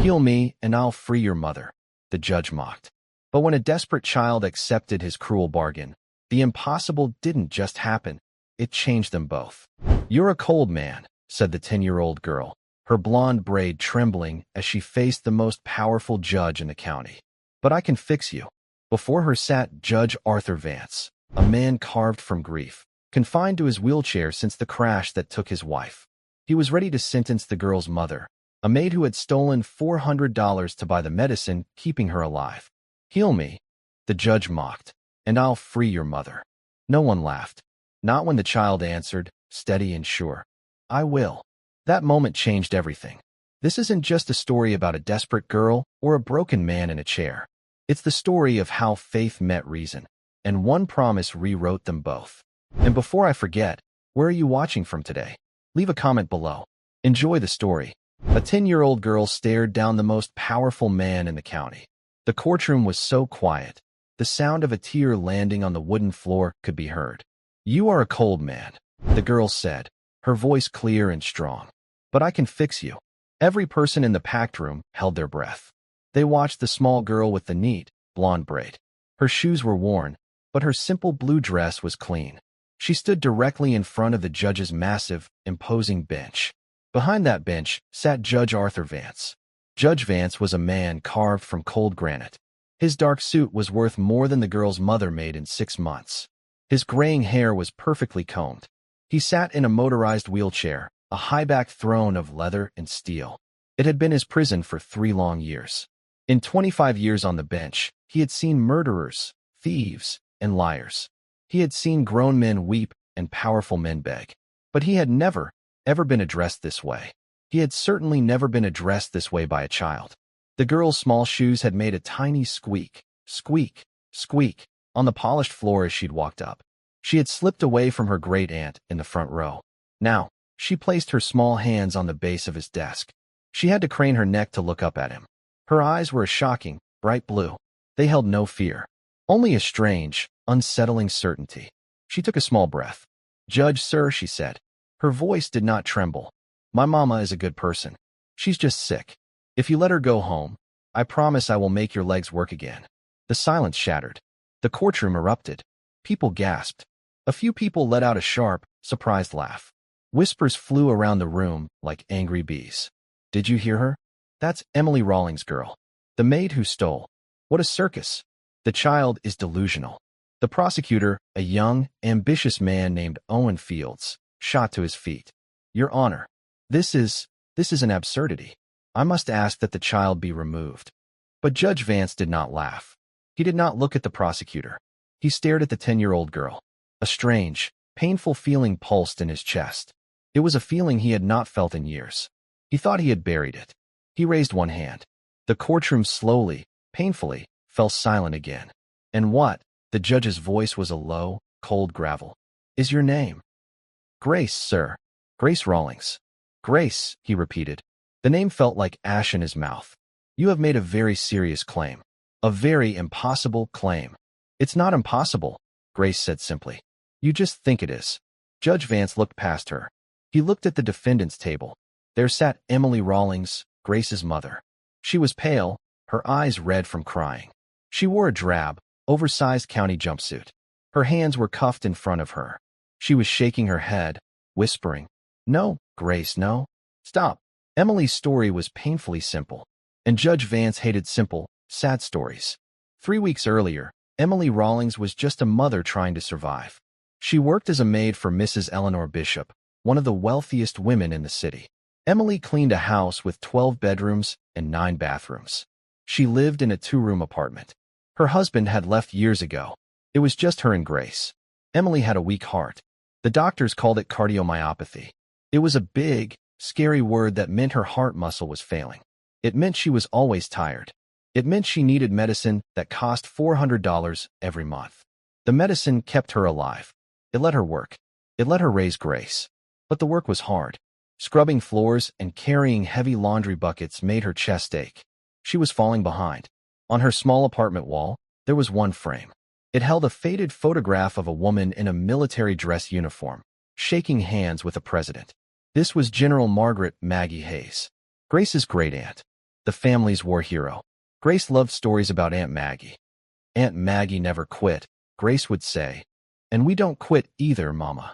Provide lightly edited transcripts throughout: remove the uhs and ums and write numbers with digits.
Heal me, and I'll free your mother, the judge mocked. But when a desperate child accepted his cruel bargain, the impossible didn't just happen, it changed them both. You're a cold man, said the 10-year-old girl, her blonde braid trembling as she faced the most powerful judge in the county. But I can fix you. Before her sat Judge Arthur Vance, a man carved from grief, confined to his wheelchair since the crash that took his wife. He was ready to sentence the girl's mother, a maid who had stolen $400 to buy the medicine keeping her alive. Heal me, the judge mocked, and I'll free your mother. No one laughed. Not when the child answered, steady and sure. I will. That moment changed everything. This isn't just a story about a desperate girl or a broken man in a chair. It's the story of how faith met reason, and one promise rewrote them both. And before I forget, where are you watching from today? Leave a comment below. Enjoy the story. A 10-year-old girl stared down the most powerful man in the county. The courtroom was so quiet, the sound of a tear landing on the wooden floor could be heard. You are a cold man, the girl said, her voice clear and strong. But I can fix you. Every person in the packed room held their breath. They watched the small girl with the neat, blonde braid. Her shoes were worn, but her simple blue dress was clean. She stood directly in front of the judge's massive, imposing bench. Behind that bench sat Judge Arthur Vance. Judge Vance was a man carved from cold granite. His dark suit was worth more than the girl's mother made in 6 months. His graying hair was perfectly combed. He sat in a motorized wheelchair, a high-backed throne of leather and steel. It had been his prison for 3 long years. In 25 years on the bench, he had seen murderers, thieves, and liars. He had seen grown men weep and powerful men beg. But he had never, ever been addressed this way. He had certainly never been addressed this way by a child. The girl's small shoes had made a tiny squeak, squeak, squeak, on the polished floor as she'd walked up. She had slipped away from her great-aunt in the front row. Now, she placed her small hands on the base of his desk. She had to crane her neck to look up at him. Her eyes were a shocking, bright blue. They held no fear, only a strange, unsettling certainty. She took a small breath. Judge, sir, she said. Her voice did not tremble. My mama is a good person. She's just sick. If you let her go home, I promise I will make your legs work again. The silence shattered. The courtroom erupted. People gasped. A few people let out a sharp, surprised laugh. Whispers flew around the room like angry bees. Did you hear her? That's Emily Rawlings' girl. The maid who stole. What a circus. The child is delusional. The prosecutor, a young, ambitious man named Owen Fields, shot to his feet. Your Honor, this is an absurdity. I must ask that the child be removed. But Judge Vance did not laugh. He did not look at the prosecutor. He stared at the 10-year-old girl. A strange, painful feeling pulsed in his chest. It was a feeling he had not felt in years. He thought he had buried it. He raised one hand. The courtroom slowly, painfully, fell silent again. And what? The judge's voice was a low, cold gravel. Is your name? Grace, sir. Grace Rawlings. Grace, he repeated. The name felt like ash in his mouth. You have made a very serious claim. A very impossible claim. It's not impossible, Grace said simply. You just think it is. Judge Vance looked past her. He looked at the defendant's table. There sat Emily Rawlings, Grace's mother. She was pale, her eyes red from crying. She wore a drab, oversized county jumpsuit. Her hands were cuffed in front of her. She was shaking her head, whispering, No, Grace, no. Stop. Emily's story was painfully simple, and Judge Vance hated simple, sad stories. 3 weeks earlier, Emily Rawlings was just a mother trying to survive. She worked as a maid for Mrs. Eleanor Bishop, one of the wealthiest women in the city. Emily cleaned a house with 12 bedrooms and 9 bathrooms. She lived in a 2-room apartment. Her husband had left years ago. It was just her and Grace. Emily had a weak heart. The doctors called it cardiomyopathy. It was a big, scary word that meant her heart muscle was failing. It meant she was always tired. It meant she needed medicine that cost $400 every month. The medicine kept her alive. It let her work. It let her raise Grace. But the work was hard. Scrubbing floors and carrying heavy laundry buckets made her chest ache. She was falling behind. On her small apartment wall, there was one frame. It held a faded photograph of a woman in a military dress uniform, shaking hands with a president. This was General Margaret Maggie Hayes, Grace's great-aunt. the family's war hero. Grace loved stories about Aunt Maggie. Aunt Maggie never quit, Grace would say. And we don't quit either, Mama.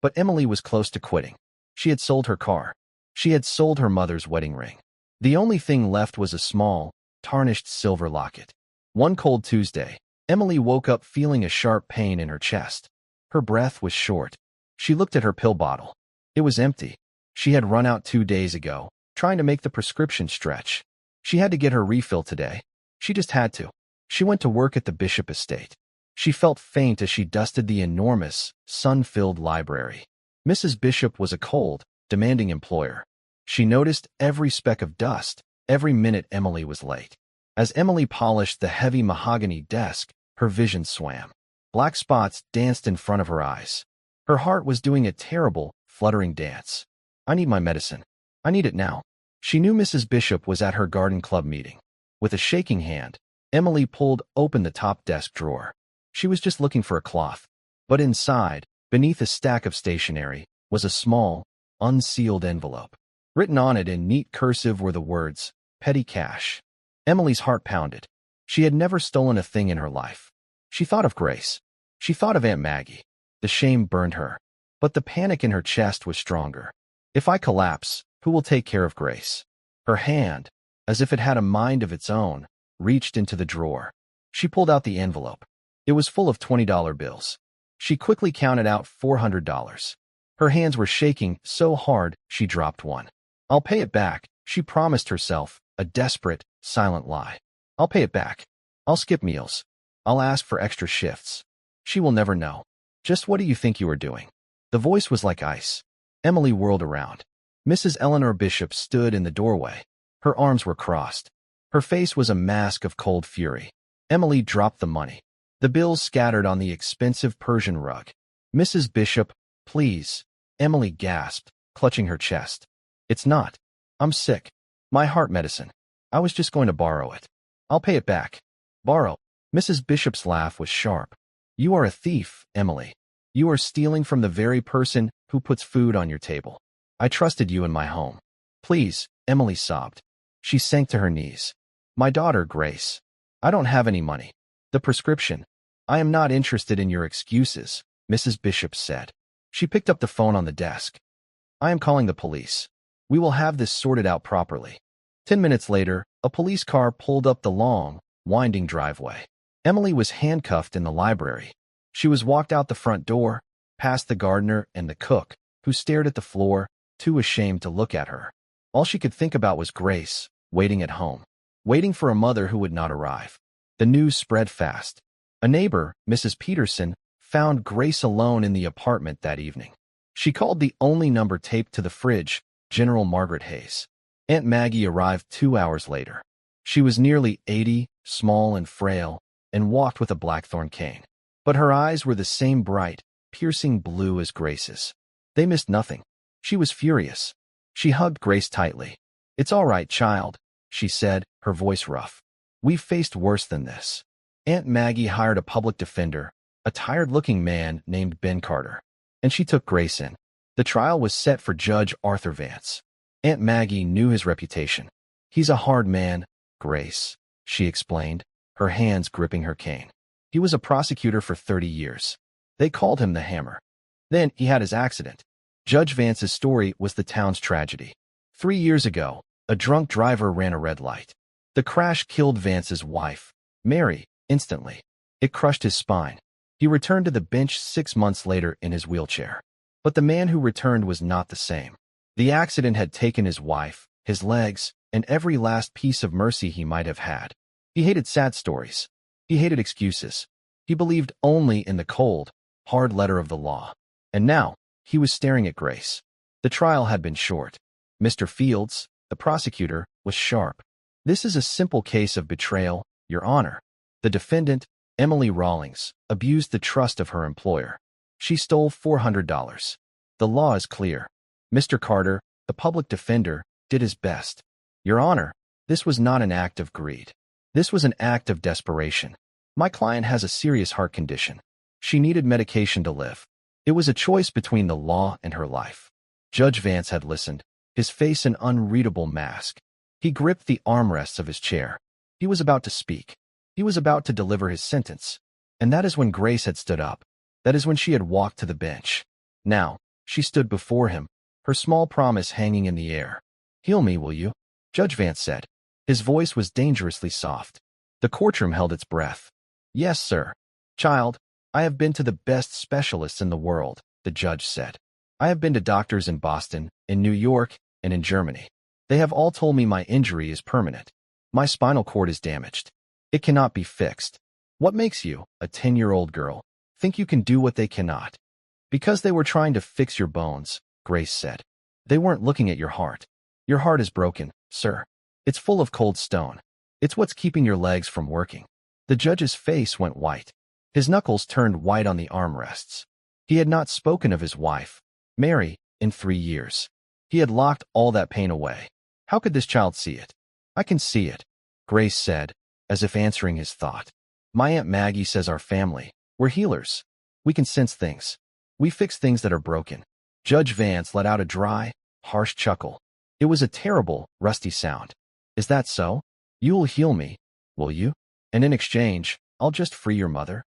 But Emily was close to quitting. She had sold her car. She had sold her mother's wedding ring. The only thing left was a small, tarnished silver locket. One cold Tuesday, Emily woke up feeling a sharp pain in her chest. Her breath was short. She looked at her pill bottle. It was empty. She had run out 2 days ago, trying to make the prescription stretch. She had to get her refill today. She just had to. She went to work at the Bishop estate. She felt faint as she dusted the enormous, sun-filled library. Mrs. Bishop was a cold, demanding employer. She noticed every speck of dust, every minute Emily was late. As Emily polished the heavy mahogany desk, her vision swam. Black spots danced in front of her eyes. Her heart was doing a terrible, fluttering dance. I need my medicine. I need it now. She knew Mrs. Bishop was at her garden club meeting. With a shaking hand, Emily pulled open the top desk drawer. She was just looking for a cloth. But inside, beneath a stack of stationery, was a small, unsealed envelope. Written on it in neat cursive were the words, "Petty cash." Emily's heart pounded. She had never stolen a thing in her life. She thought of Grace. She thought of Aunt Maggie. The shame burned her. But the panic in her chest was stronger. If I collapse, who will take care of Grace? Her hand, as if it had a mind of its own, reached into the drawer. She pulled out the envelope. It was full of $20 bills. She quickly counted out $400. Her hands were shaking so hard she dropped one. I'll pay it back, she promised herself, a desperate, silent lie. I'll pay it back. I'll skip meals. I'll ask for extra shifts. She will never know. Just what do you think you are doing? The voice was like ice. Emily whirled around. Mrs. Eleanor Bishop stood in the doorway. Her arms were crossed. Her face was a mask of cold fury. Emily dropped the money. The bills scattered on the expensive Persian rug. Mrs. Bishop, please, Emily gasped, clutching her chest. It's not. I'm sick. My heart medicine. I was just going to borrow it. I'll pay it back. Borrow. Mrs. Bishop's laugh was sharp. You are a thief, Emily. You are stealing from the very person who puts food on your table. I trusted you in my home. Please, Emily sobbed. She sank to her knees. My daughter, Grace. I don't have any money. The prescription. I am not interested in your excuses, Mrs. Bishop said. She picked up the phone on the desk. I am calling the police. We will have this sorted out properly. 10 minutes later, a police car pulled up the long, winding driveway. Emily was handcuffed in the library. She was walked out the front door, past the gardener and the cook, who stared at the floor, too ashamed to look at her. All she could think about was Grace, waiting at home, waiting for a mother who would not arrive. The news spread fast. A neighbor, Mrs. Peterson, found Grace alone in the apartment that evening. She called the only number taped to the fridge, General Margaret Hayes. Aunt Maggie arrived 2 hours later. She was nearly 80, small and frail, and walked with a blackthorn cane. But her eyes were the same bright, piercing blue as Grace's. They missed nothing. She was furious. She hugged Grace tightly. It's all right, child, she said, her voice rough. We've faced worse than this. Aunt Maggie hired a public defender, a tired-looking man named Ben Carter, and she took Grace in. The trial was set for Judge Arthur Vance. Aunt Maggie knew his reputation. He's a hard man, Grace, she explained, her hands gripping her cane. He was a prosecutor for 30 years. They called him the Hammer. Then he had his accident. Judge Vance's story was the town's tragedy. 3 years ago, a drunk driver ran a red light. The crash killed Vance's wife, Mary, instantly. It crushed his spine. He returned to the bench 6 months later in his wheelchair. But the man who returned was not the same. The accident had taken his wife, his legs, and every last piece of mercy he might have had. He hated sad stories. He hated excuses. He believed only in the cold, hard letter of the law. And now, he was staring at Grace. The trial had been short. Mr. Fields, the prosecutor, was sharp. This is a simple case of betrayal, Your Honor. The defendant, Emily Rawlings, abused the trust of her employer. She stole $400. The law is clear. Mr. Carter, the public defender, did his best. Your Honor, this was not an act of greed. This was an act of desperation. My client has a serious heart condition. She needed medication to live. It was a choice between the law and her life. Judge Vance had listened, his face an unreadable mask. He gripped the armrests of his chair. He was about to speak. He was about to deliver his sentence. And that is when Grace had stood up. That is when she had walked to the bench. Now, she stood before him, her small promise hanging in the air. "Heal me, will you?" Judge Vance said. His voice was dangerously soft. The courtroom held its breath. "Yes, sir. Child, I have been to the best specialists in the world," the judge said. "I have been to doctors in Boston, in New York, and in Germany. They have all told me my injury is permanent. My spinal cord is damaged. It cannot be fixed. What makes you, a 10-year-old girl, think you can do what they cannot?" "Because they were trying to fix your bones," Grace said. "They weren't looking at your heart. Your heart is broken, sir. It's full of cold stone. It's what's keeping your legs from working." The judge's face went white. His knuckles turned white on the armrests. He had not spoken of his wife, Mary, in 3 years. He had locked all that pain away. How could this child see it? "I can see it," Grace said, as if answering his thought. "My Aunt Maggie says our family, we're healers. We can sense things. We fix things that are broken." Judge Vance let out a dry, harsh chuckle. It was a terrible, rusty sound. "Is that so? You will heal me, will you? And in exchange, I'll just free your mother?"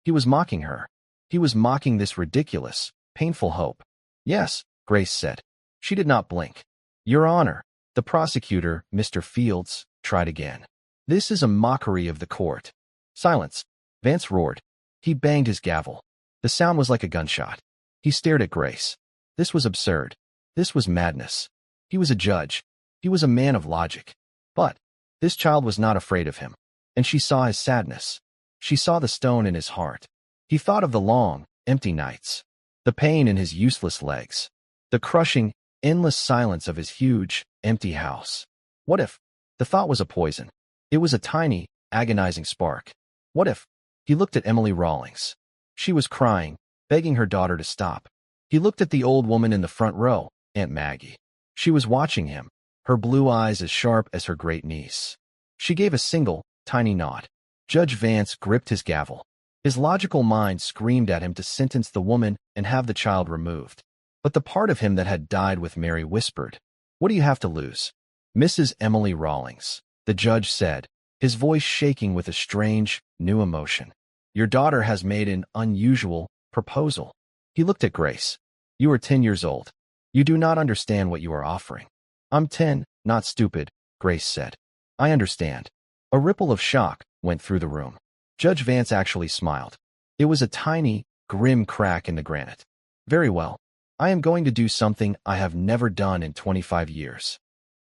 He was mocking her. He was mocking this ridiculous, painful hope. "Yes," Grace said. She did not blink. "Your Honor," the prosecutor, Mr. Fields, tried again. "This is a mockery of the court." "Silence," Vance roared. He banged his gavel. The sound was like a gunshot. He stared at Grace. This was absurd. This was madness. He was a judge. He was a man of logic. But this child was not afraid of him. And she saw his sadness. She saw the stone in his heart. He thought of the long, empty nights, the pain in his useless legs, the crushing, endless silence of his huge, empty house. What if? The thought was a poison. It was a tiny, agonizing spark. What if? He looked at Emily Rawlings. She was crying, begging her daughter to stop. He looked at the old woman in the front row, Aunt Maggie. She was watching him, her blue eyes as sharp as her great niece. She gave a single, tiny nod. Judge Vance gripped his gavel. His logical mind screamed at him to sentence the woman and have the child removed. But the part of him that had died with Mary whispered, "What do you have to lose?" "Mrs. Emily Rawlings," the judge said, his voice shaking with a strange, new emotion. "Your daughter has made an unusual proposal." He looked at Grace. "You are 10 years old. You do not understand what you are offering." "I'm 10, not stupid," Grace said. "I understand." A ripple of shock went through the room. Judge Vance actually smiled. It was a tiny, grim crack in the granite. "Very well. I am going to do something I have never done in 25 years.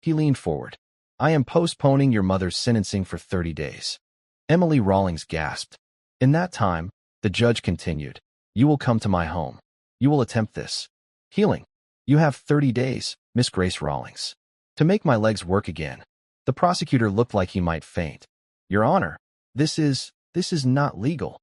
He leaned forward. "I am postponing your mother's sentencing for 30 days. Emily Rawlings gasped. "In that time," the judge continued, "you will come to my home. You will attempt this. Healing. You have 30 days, Miss Grace Rawlings. To make my legs work again." The prosecutor looked like he might faint. "Your Honor, this is not legal."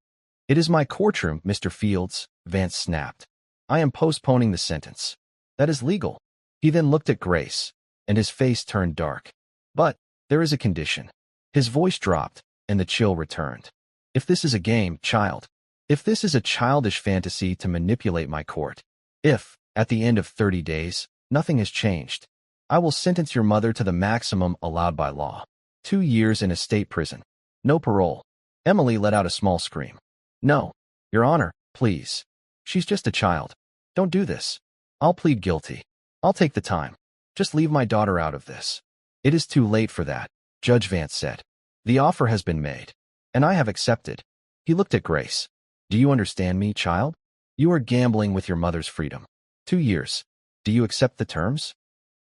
"It is my courtroom, Mr. Fields," Vance snapped. "I am postponing the sentence. That is legal." He then looked at Grace, and his face turned dark. "But there is a condition." His voice dropped, and the chill returned. "If this is a game, child, if this is a childish fantasy to manipulate my court, if, at the end of 30 days, nothing has changed, I will sentence your mother to the maximum allowed by law. 2 years in a state prison. No parole." Emily let out a small scream. "No, Your Honor, please. She's just a child. Don't do this. I'll plead guilty. I'll take the time. Just leave my daughter out of this." "It is too late for that," Judge Vance said. "The offer has been made, and I have accepted." He looked at Grace. "Do you understand me, child? You are gambling with your mother's freedom. 2 years. Do you accept the terms?"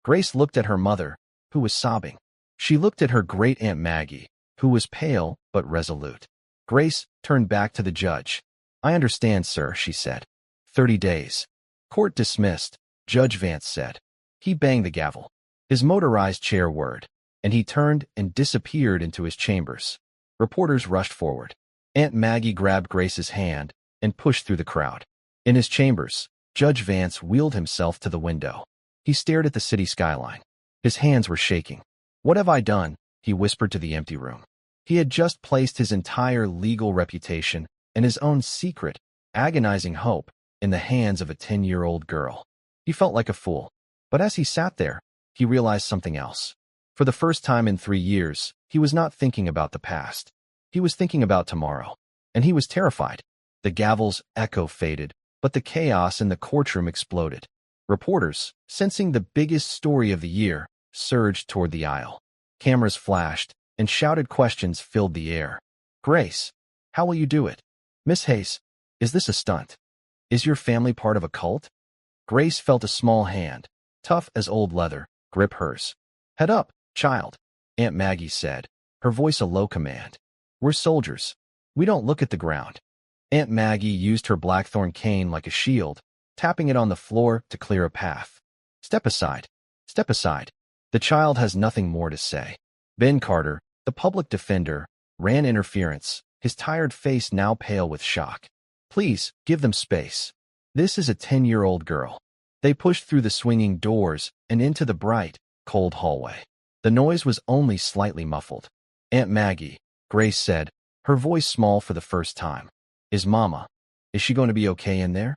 Grace looked at her mother, who was sobbing. She looked at her great Aunt Maggie, who was pale but resolute. Grace turned back to the judge. "I understand, sir," she said. 30 days. "Court dismissed," Judge Vance said. He banged the gavel. His motorized chair whirred, and he turned and disappeared into his chambers. Reporters rushed forward. Aunt Maggie grabbed Grace's hand and pushed through the crowd. In his chambers, Judge Vance wheeled himself to the window. He stared at the city skyline. His hands were shaking. "What have I done?" he whispered to the empty room. He had just placed his entire legal reputation and his own secret, agonizing hope in the hands of a 10-year-old girl. He felt like a fool. But as he sat there, he realized something else. For the first time in 3 years, he was not thinking about the past. He was thinking about tomorrow. And he was terrified. The gavel's echo faded, but the chaos in the courtroom exploded. Reporters, sensing the biggest story of the year, surged toward the aisle. Cameras flashed, and shouted questions filled the air. Grace, how will you do it? Miss Hayes, is this a stunt? Is your family part of a cult? Grace felt a small hand, tough as old leather, grip hers. Head up, child, Aunt Maggie said, her voice a low command. We're soldiers. We don't look at the ground. Aunt Maggie used her blackthorn cane like a shield, tapping it on the floor to clear a path. Step aside. Step aside. The child has nothing more to say. Ben Carter, the public defender, ran interference, his tired face now pale with shock. Please, give them space. This is a 10-year-old girl. They pushed through the swinging doors and into the bright, cold hallway. The noise was only slightly muffled. Aunt Maggie, Grace said, her voice small for the first time. Is she going to be okay in there?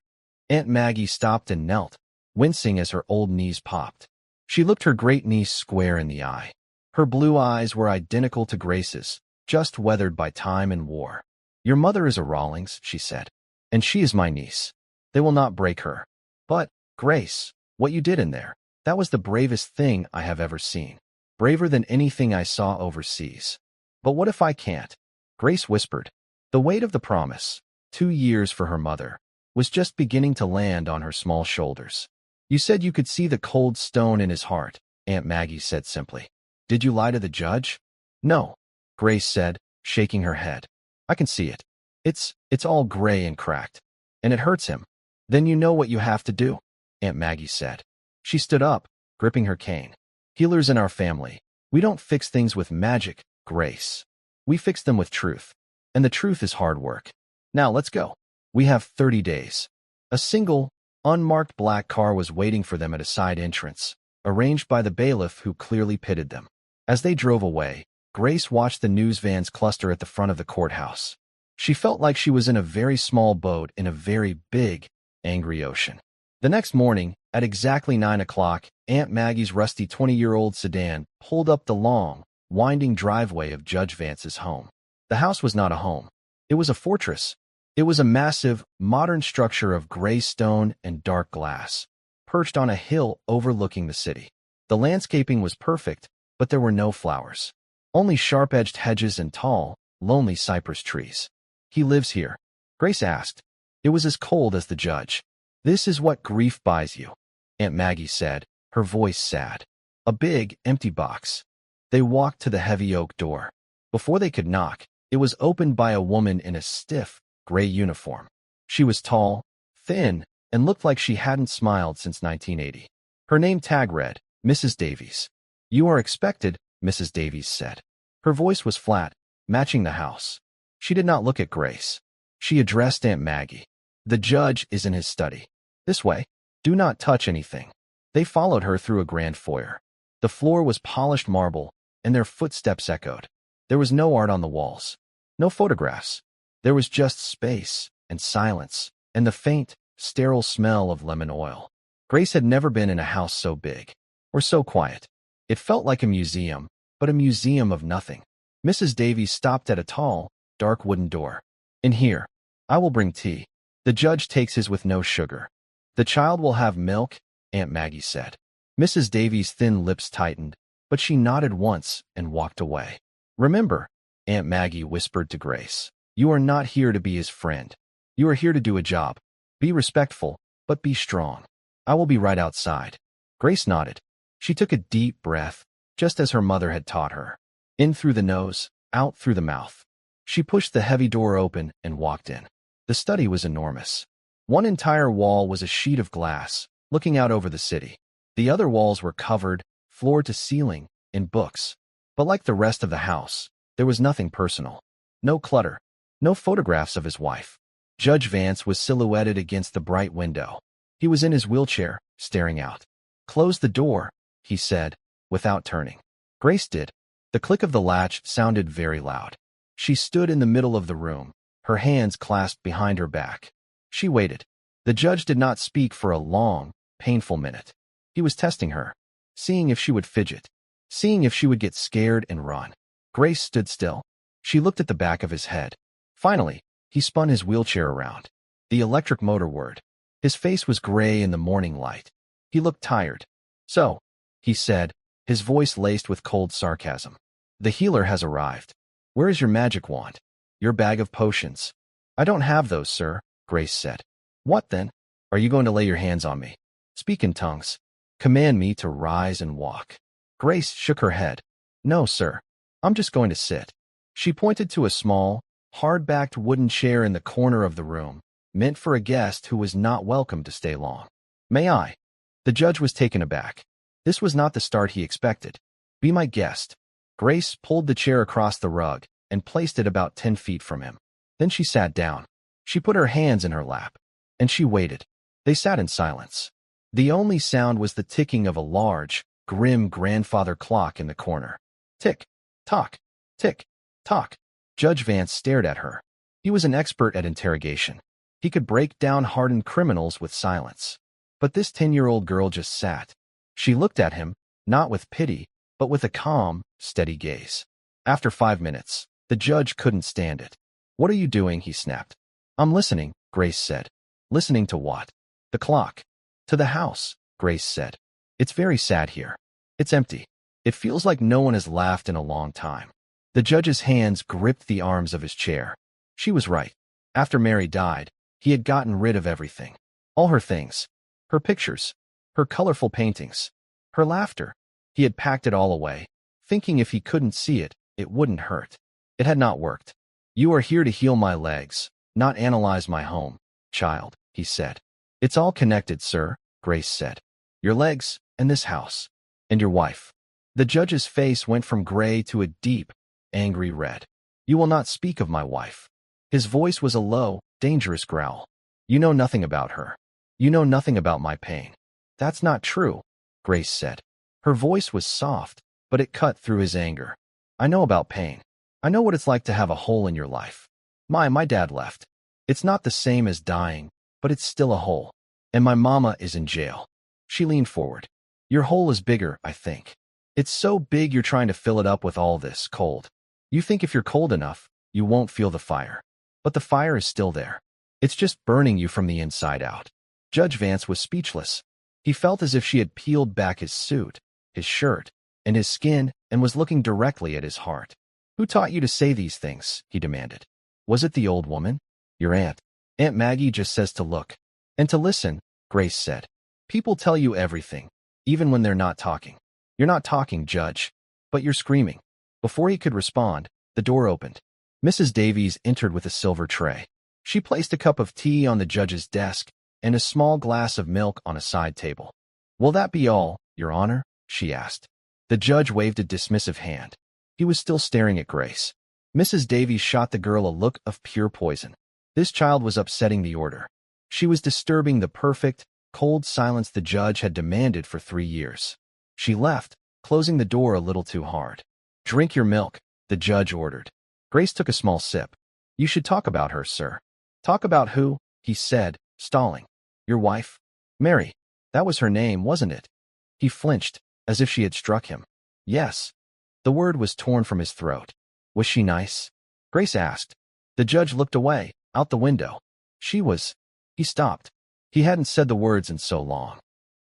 Aunt Maggie stopped and knelt, wincing as her old knees popped. She looked her great niece square in the eye. Her blue eyes were identical to Grace's, just weathered by time and war. Your mother is a Rawlings, she said, and she is my niece. They will not break her. But, Grace, what you did in there, that was the bravest thing I have ever seen. Braver than anything I saw overseas. But what if I can't? Grace whispered. The weight of the promise, 2 years for her mother, was just beginning to land on her small shoulders. You said you could see the cold stone in his heart, Aunt Maggie said simply. Did you lie to the judge? No, Grace said, shaking her head. I can see it. It's all gray and cracked. And it hurts him. Then you know what you have to do, Aunt Maggie said. She stood up, gripping her cane. Healers in our family. We don't fix things with magic, Grace. We fix them with truth. And the truth is hard work. Now let's go. We have 30 days. A single, unmarked black car was waiting for them at a side entrance, arranged by the bailiff who clearly pitted them. As they drove away, Grace watched the news vans cluster at the front of the courthouse. She felt like she was in a very small boat in a very big, angry ocean. The next morning, at exactly 9 o'clock, Aunt Maggie's rusty 20-year-old sedan pulled up the long, winding driveway of Judge Vance's home. The house was not a home. It was a fortress. It was a massive, modern structure of gray stone and dark glass, perched on a hill overlooking the city. The landscaping was perfect, but there were no flowers. Only sharp-edged hedges and tall, lonely cypress trees. He lives here, Grace asked. It was as cold as the judge. This is what grief buys you, Aunt Maggie said, her voice sad. A big, empty box. They walked to the heavy oak door. Before they could knock, it was opened by a woman in a stiff, gray uniform. She was tall, thin, and looked like she hadn't smiled since 1980. Her name tag read, Mrs. Davies. You are expected, Mrs. Davies said. Her voice was flat, matching the house. She did not look at Grace. She addressed Aunt Maggie. The judge is in his study. This way. Do not touch anything. They followed her through a grand foyer. The floor was polished marble, and their footsteps echoed. There was no art on the walls. No photographs. There was just space and silence and the faint, sterile smell of lemon oil. Grace had never been in a house so big or so quiet. It felt like a museum, but a museum of nothing. Mrs. Davies stopped at a tall, dark wooden door. In here. I will bring tea. The judge takes his with no sugar. The child will have milk, Aunt Maggie said. Mrs. Davies' thin lips tightened, but she nodded once and walked away. Remember, Aunt Maggie whispered to Grace, you are not here to be his friend. You are here to do a job. Be respectful, but be strong. I will be right outside. Grace nodded. She took a deep breath, just as her mother had taught her. In through the nose, out through the mouth. She pushed the heavy door open and walked in. The study was enormous. One entire wall was a sheet of glass, looking out over the city. The other walls were covered, floor to ceiling, in books. But like the rest of the house, there was nothing personal. No clutter. No photographs of his wife. Judge Vance was silhouetted against the bright window. He was in his wheelchair, staring out. Close the door, he said, without turning. Grace did. The click of the latch sounded very loud. She stood in the middle of the room, her hands clasped behind her back. She waited. The judge did not speak for a long, painful minute. He was testing her, seeing if she would fidget. seeing if she would get scared and run. Grace stood still. She looked at the back of his head. Finally, he spun his wheelchair around. The electric motor whirred. His face was gray in the morning light. He looked tired. "So," he said, his voice laced with cold sarcasm. "The healer has arrived. Where is your magic wand? Your bag of potions?" "I don't have those, sir," Grace said. "What then? Are you going to lay your hands on me? Speak in tongues. Command me to rise and walk." Grace shook her head. "No, sir. I'm just going to sit." She pointed to a small, hard-backed wooden chair in the corner of the room, meant for a guest who was not welcome to stay long. "May I?" The judge was taken aback. This was not the start he expected. "Be my guest." Grace pulled the chair across the rug and placed it about 10 feet from him. Then she sat down. She put her hands in her lap, and she waited. They sat in silence. The only sound was the ticking of a large, grim grandfather clock in the corner. Tick, tock, tick, tock. Judge Vance stared at her. He was an expert at interrogation. He could break down hardened criminals with silence. But this 10-year-old girl just sat. She looked at him, not with pity, but with a calm, steady gaze. After 5 minutes, the judge couldn't stand it. "What are you doing?" he snapped. "I'm listening," Grace said. "Listening to what?" "The clock." "To the house," Grace said. "It's very sad here. It's empty. It feels like no one has laughed in a long time." The judge's hands gripped the arms of his chair. She was right. After Mary died, he had gotten rid of everything. All her things. Her pictures. Her colorful paintings. Her laughter. He had packed it all away, thinking if he couldn't see it, it wouldn't hurt. It had not worked. "You are here to heal my legs, not analyze my home, child," he said. "It's all connected, sir," Grace said. "Your legs, and this house, and your wife." The judge's face went from gray to a deep, angry red. "You will not speak of my wife." His voice was a low, dangerous growl. "You know nothing about her. You know nothing about my pain." "That's not true," Grace said. Her voice was soft, but it cut through his anger. "I know about pain. I know what it's like to have a hole in your life. My dad left. It's not the same as dying, but it's still a hole. And my mama is in jail." She leaned forward. "Your hole is bigger, I think. It's so big you're trying to fill it up with all this cold. You think if you're cold enough, you won't feel the fire. But the fire is still there. It's just burning you from the inside out." Judge Vance was speechless. He felt as if she had peeled back his suit, his shirt, and his skin, and was looking directly at his heart. "Who taught you to say these things?" he demanded. "Was it the old woman? Your aunt?" "Aunt Maggie just says to look. And to listen," Grace said. "People tell you everything, even when they're not talking." "You're not talking, Judge, but you're screaming." Before he could respond, the door opened. Mrs. Davies entered with a silver tray. She placed a cup of tea on the judge's desk and a small glass of milk on a side table. "Will that be all, Your Honor?" she asked. The judge waved a dismissive hand. He was still staring at Grace. Mrs. Davies shot the girl a look of pure poison. This child was upsetting the order. She was disturbing the perfect, cold silence the judge had demanded for 3 years. She left, closing the door a little too hard. "Drink your milk," the judge ordered. Grace took a small sip. "You should talk about her, sir." "Talk about who?" he said, stalling. "Your wife? Mary. That was her name, wasn't it?" He flinched, as if she had struck him. "Yes." The word was torn from his throat. "Was she nice?" Grace asked. The judge looked away, out the window. "She was—" He stopped. He hadn't said the words in so long.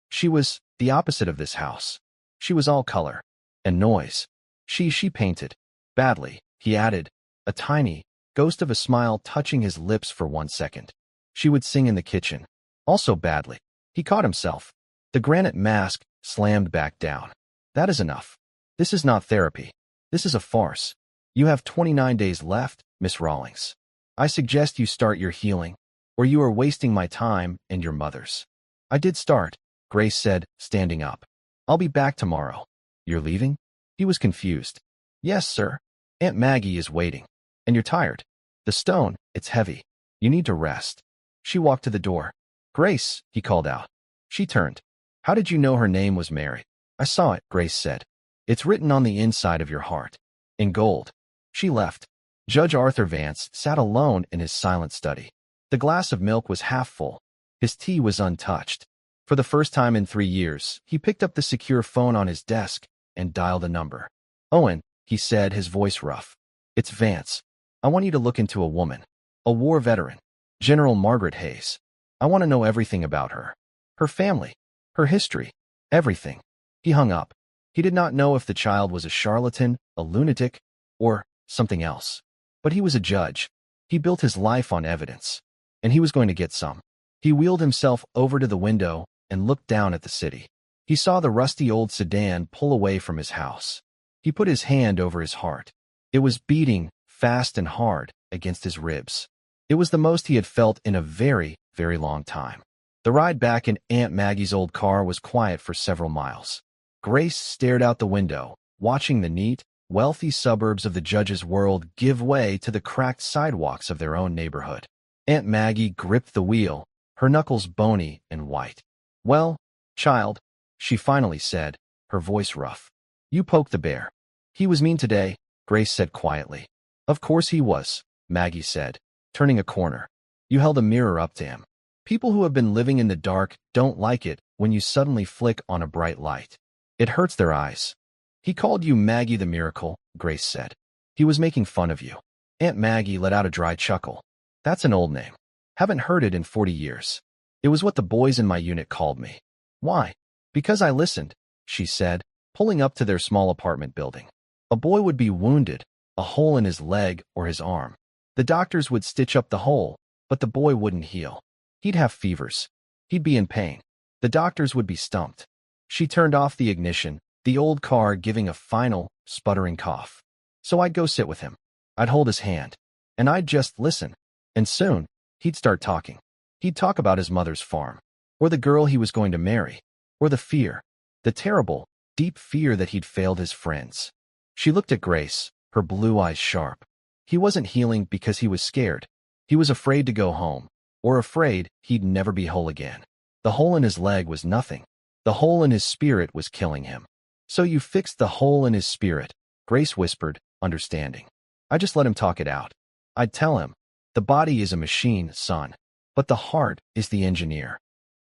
"She was the opposite of this house. She was all color. And noise. She painted. Badly," he added, a tiny, ghost of a smile touching his lips for 1 second. "She would sing in the kitchen. Also badly." He caught himself. The granite mask slammed back down. "That is enough. This is not therapy. This is a farce. You have 29 days left, Miss Rawlings. I suggest you start your healing, or you are wasting my time and your mother's." "I did start," Grace said, standing up. "I'll be back tomorrow." "You're leaving?" He was confused. "Yes, sir. Aunt Maggie is waiting. And you're tired. The stone, it's heavy. You need to rest." She walked to the door. "Grace," he called out. She turned. "How did you know her name was Mary?" "I saw it," Grace said. "It's written on the inside of your heart. In gold." She left. Judge Arthur Vance sat alone in his silent study. The glass of milk was half full. His tea was untouched. For the first time in 3 years, he picked up the secure phone on his desk and dialed a number. "Owen," he said, his voice rough. "It's Vance. I want you to look into a woman. A war veteran. General Margaret Hayes. I want to know everything about her. Her family. Her history. Everything." He hung up. He did not know if the child was a charlatan, a lunatic, or something else. But he was a judge. He built his life on evidence. And he was going to get some. He wheeled himself over to the window and looked down at the city. He saw the rusty old sedan pull away from his house. He put his hand over his heart. It was beating, fast and hard, against his ribs. It was the most he had felt in a very, very long time. The ride back in Aunt Maggie's old car was quiet for several miles. Grace stared out the window, watching the neat, wealthy suburbs of the judge's world give way to the cracked sidewalks of their own neighborhood. Aunt Maggie gripped the wheel, her knuckles bony and white. "Well, child," she finally said, her voice rough. "You poked the bear. He was mean today," Grace said quietly. "Of course he was," Maggie said, turning a corner. "You held a mirror up to him. People who have been living in the dark don't like it when you suddenly flick on a bright light. It hurts their eyes." "He called you Maggie the Miracle," Grace said. "He was making fun of you." Aunt Maggie let out a dry chuckle. "That's an old name. Haven't heard it in 40 years. It was what the boys in my unit called me." "Why?" "Because I listened," she said, pulling up to their small apartment building. A boy would be wounded, a hole in his leg or his arm. The doctors would stitch up the hole, but the boy wouldn't heal. He'd have fevers. He'd be in pain. The doctors would be stumped. She turned off the ignition, the old car giving a final, sputtering cough. "So I'd go sit with him. I'd hold his hand. And I'd just listen. And soon, he'd start talking. He'd talk about his mother's farm, or the girl he was going to marry, or the fear, the terrible, deep fear that he'd failed his friends." She looked at Grace, her blue eyes sharp. He wasn't healing because he was scared. He was afraid to go home, or afraid he'd never be whole again. The hole in his leg was nothing. The hole in his spirit was killing him. "So you fixed the hole in his spirit," Grace whispered, understanding. "I just let him talk it out. I'd tell him, the body is a machine, son, but the heart is the engineer.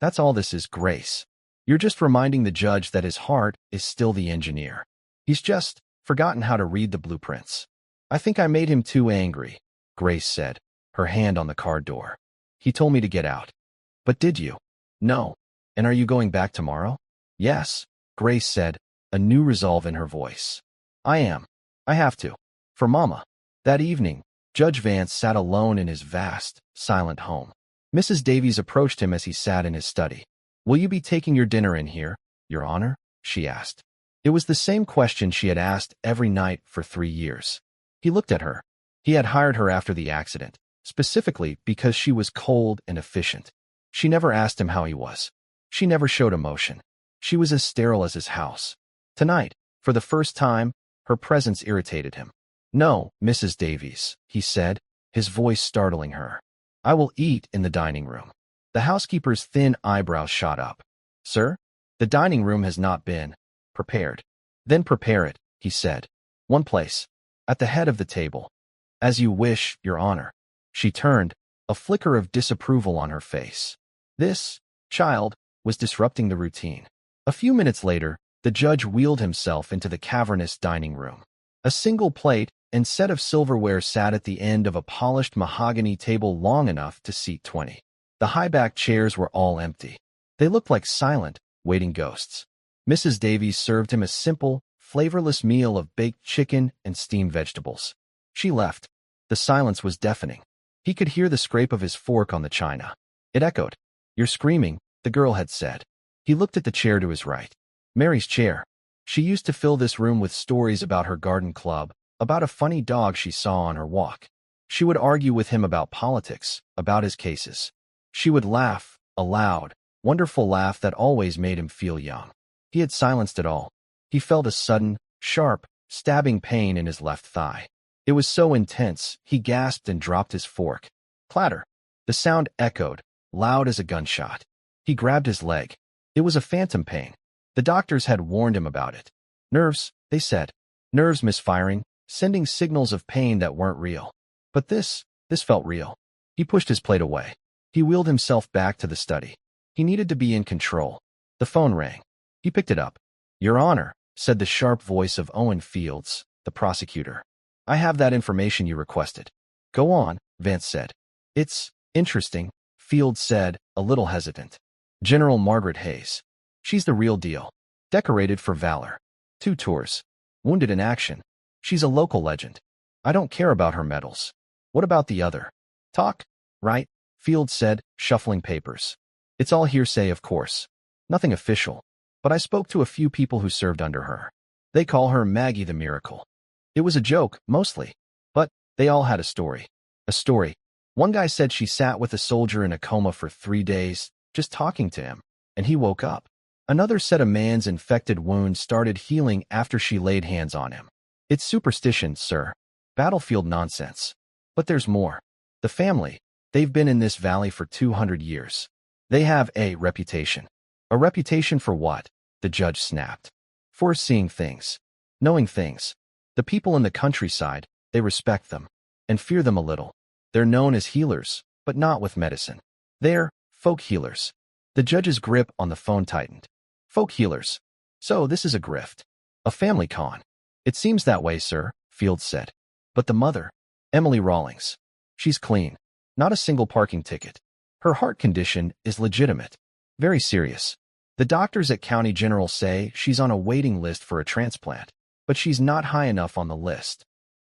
That's all this is, Grace. You're just reminding the judge that his heart is still the engineer. He's just forgotten how to read the blueprints." "I think I made him too angry," Grace said, her hand on the car door. "He told me to get out." "But did you?" "No." "And are you going back tomorrow?" "Yes," Grace said, a new resolve in her voice. "I am. I have to. For Mama." That evening, Judge Vance sat alone in his vast, silent home. Mrs. Davies approached him as he sat in his study. "Will you be taking your dinner in here, Your Honor?" she asked. It was the same question she had asked every night for 3 years. He looked at her. He had hired her after the accident, specifically because she was cold and efficient. She never asked him how he was. She never showed emotion. She was as sterile as his house. Tonight, for the first time, her presence irritated him. "No, Mrs. Davies," he said, his voice startling her. "I will eat in the dining room." The housekeeper's thin eyebrows shot up. "Sir, the dining room has not been prepared." "Then prepare it," he said. "One place. At the head of the table." "As you wish, Your Honor." She turned, a flicker of disapproval on her face. This, child, was disrupting the routine. A few minutes later, the judge wheeled himself into the cavernous dining room. A single plate and set of silverware sat at the end of a polished mahogany table long enough to seat 20. The high-backed chairs were all empty. They looked like silent, waiting ghosts. Mrs. Davies served him a simple, flavorless meal of baked chicken and steamed vegetables. She left. The silence was deafening. He could hear the scrape of his fork on the china. It echoed. "You're screaming," the girl had said. He looked at the chair to his right. Mary's chair. She used to fill this room with stories about her garden club, about a funny dog she saw on her walk. She would argue with him about politics, about his cases. She would laugh, a loud, wonderful laugh that always made him feel young. He had silenced it all. He felt a sudden, sharp, stabbing pain in his left thigh. It was so intense, he gasped and dropped his fork. Clatter. The sound echoed, loud as a gunshot. He grabbed his leg. It was a phantom pain. The doctors had warned him about it. "Nerves," they said. "Nerves misfiring, sending signals of pain that weren't real." But this felt real. He pushed his plate away. He wheeled himself back to the study. He needed to be in control. The phone rang. He picked it up. "Your Honor," said the sharp voice of Owen Fields, the prosecutor. I have that information you requested. Go on, Vance said. It's interesting, Fields said, a little hesitant. General Margaret Hayes. She's the real deal. Decorated for valor. 2 tours. Wounded in action. She's a local legend. I don't care about her medals. What about the other? Talk, right? Fields said, shuffling papers. It's all hearsay, of course. Nothing official. But I spoke to a few people who served under her. They call her Maggie the Miracle. It was a joke, mostly. But they all had a story. A story. One guy said she sat with a soldier in a coma for 3 days, just talking to him, and he woke up. Another said a man's infected wound started healing after she laid hands on him. It's superstition, sir. Battlefield nonsense. But there's more. The family. They've been in this valley for 200 years. They have a reputation. A reputation for what? The judge snapped. For seeing things. Knowing things. The people in the countryside, they respect them. And fear them a little. They're known as healers, but not with medicine. They're folk healers. The judge's grip on the phone tightened. Folk healers. So this is a grift. A family con. It seems that way, sir, Fields said. But the mother, Emily Rawlings. She's clean. Not a single parking ticket. Her heart condition is legitimate. Very serious. The doctors at County General say she's on a waiting list for a transplant, but she's not high enough on the list.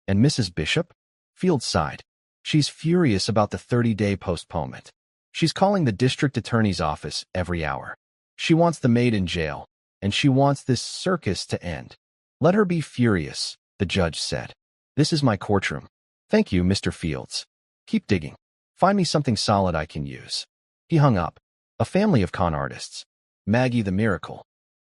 And Mrs. Bishop? Fields sighed. She's furious about the 30-day postponement. She's calling the district attorney's office every hour. She wants the maid in jail, and she wants this circus to end. Let her be furious, the judge said. This is my courtroom. Thank you, Mr. Fields. Keep digging. Find me something solid I can use. He hung up. A family of con artists. Maggie the Miracle.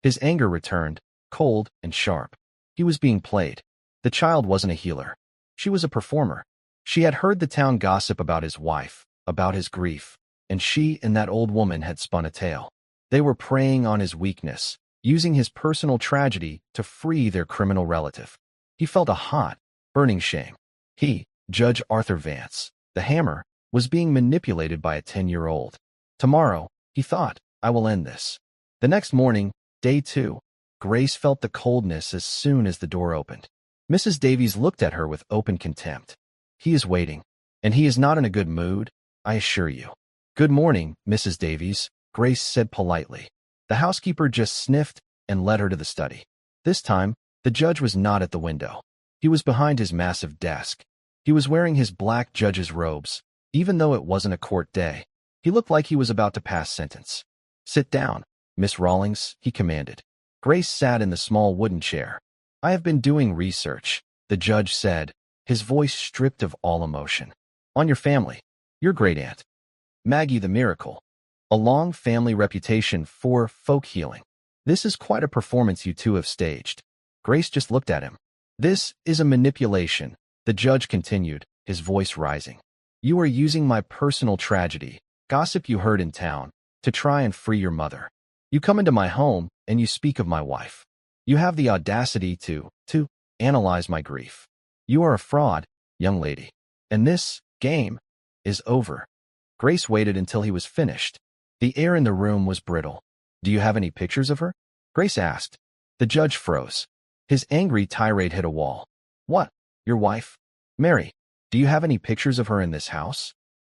His anger returned, cold and sharp. He was being played. The child wasn't a healer. She was a performer. She had heard the town gossip about his wife, about his grief, and she and that old woman had spun a tale. They were preying on his weakness, using his personal tragedy to free their criminal relative. He felt a hot, burning shame. He, Judge Arthur Vance, the hammer, was being manipulated by a 10-year-old. Tomorrow, he thought, I will end this. The next morning, day 2, Grace felt the coldness as soon as the door opened. Mrs. Davies looked at her with open contempt. He is waiting, and he is not in a good mood, I assure you. Good morning, Mrs. Davies, Grace said politely. The housekeeper just sniffed and led her to the study. This time, the judge was not at the window. He was behind his massive desk. He was wearing his black judge's robes, even though it wasn't a court day. He looked like he was about to pass sentence. Sit down, Miss Rawlings, he commanded. Grace sat in the small wooden chair. I have been doing research, the judge said, his voice stripped of all emotion. On your family, your great-aunt, Maggie the Miracle. A long family reputation for folk healing. This is quite a performance you two have staged. Grace just looked at him. This is a manipulation, the judge continued, his voice rising. You are using my personal tragedy, gossip you heard in town, to try and free your mother. You come into my home, and you speak of my wife. You have the audacity to analyze my grief. You are a fraud, young lady. And this game is over. Grace waited until he was finished. The air in the room was brittle. Do you have any pictures of her? Grace asked. The judge froze. His angry tirade hit a wall. What? Your wife? Mary, do you have any pictures of her in this house?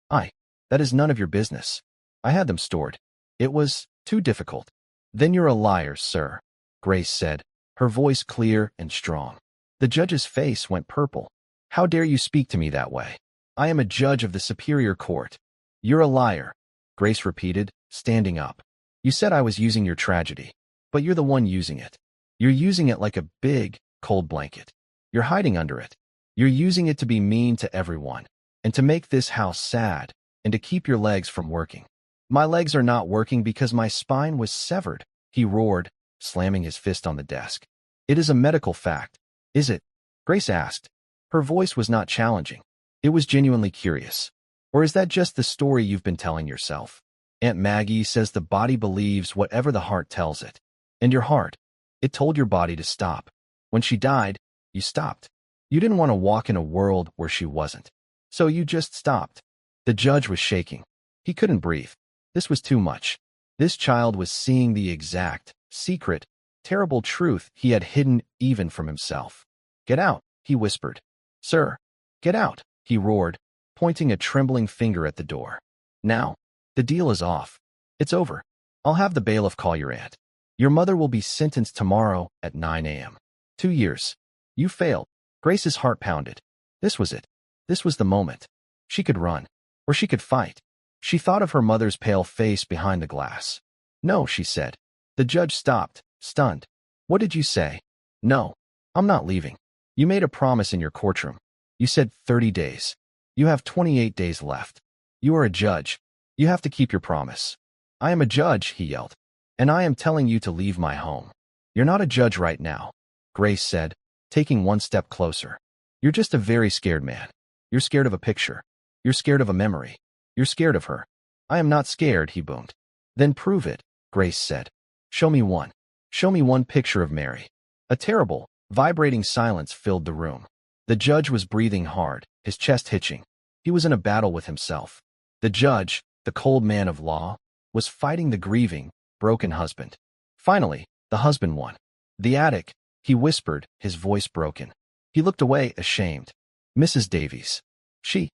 That is none of your business. I had them stored. It was too difficult. Then you're a liar, sir, Grace said, her voice clear and strong. The judge's face went purple. How dare you speak to me that way? I am a judge of the Superior Court. You're a liar, Grace repeated, standing up. You said I was using your tragedy, but you're the one using it. You're using it like a big, cold blanket. You're hiding under it. You're using it to be mean to everyone, and to make this house sad, and to keep your legs from working. My legs are not working because my spine was severed, he roared, slamming his fist on the desk. It is a medical fact, is it? Grace asked. Her voice was not challenging. It was genuinely curious. Or is that just the story you've been telling yourself? Aunt Maggie says the body believes whatever the heart tells it. And your heart, it told your body to stop. When she died, you stopped. You didn't want to walk in a world where she wasn't. So you just stopped. The judge was shaking. He couldn't breathe. This was too much. This child was seeing the exact, secret, terrible truth he had hidden even from himself. "Get out," he whispered. "Sir, get out," he roared, pointing a trembling finger at the door. "Now. The deal is off. It's over. I'll have the bailiff call your aunt. Your mother will be sentenced tomorrow at 9 a.m. 2 years. You failed." Grace's heart pounded. This was it. This was the moment. She could run. Or she could fight. She thought of her mother's pale face behind the glass. "No," she said. The judge stopped, stunned. "What did you say?" "No. I'm not leaving. You made a promise in your courtroom. You said 30 days. You have 28 days left. You are a judge. You have to keep your promise." "I am a judge," he yelled. "And I am telling you to leave my home." "You're not a judge right now," Grace said, taking one step closer. "You're just a very scared man. You're scared of a picture. You're scared of a memory. You're scared of her." "I am not scared," he boomed. "Then prove it," Grace said. "Show me one. Show me one picture of Mary." A terrible, vibrating silence filled the room. The judge was breathing hard, his chest hitching. He was in a battle with himself. The judge, the cold man of law, was fighting the grieving, broken husband. Finally, the husband won. "The attic," he whispered, his voice broken. He looked away, ashamed. "Mrs. Davies. She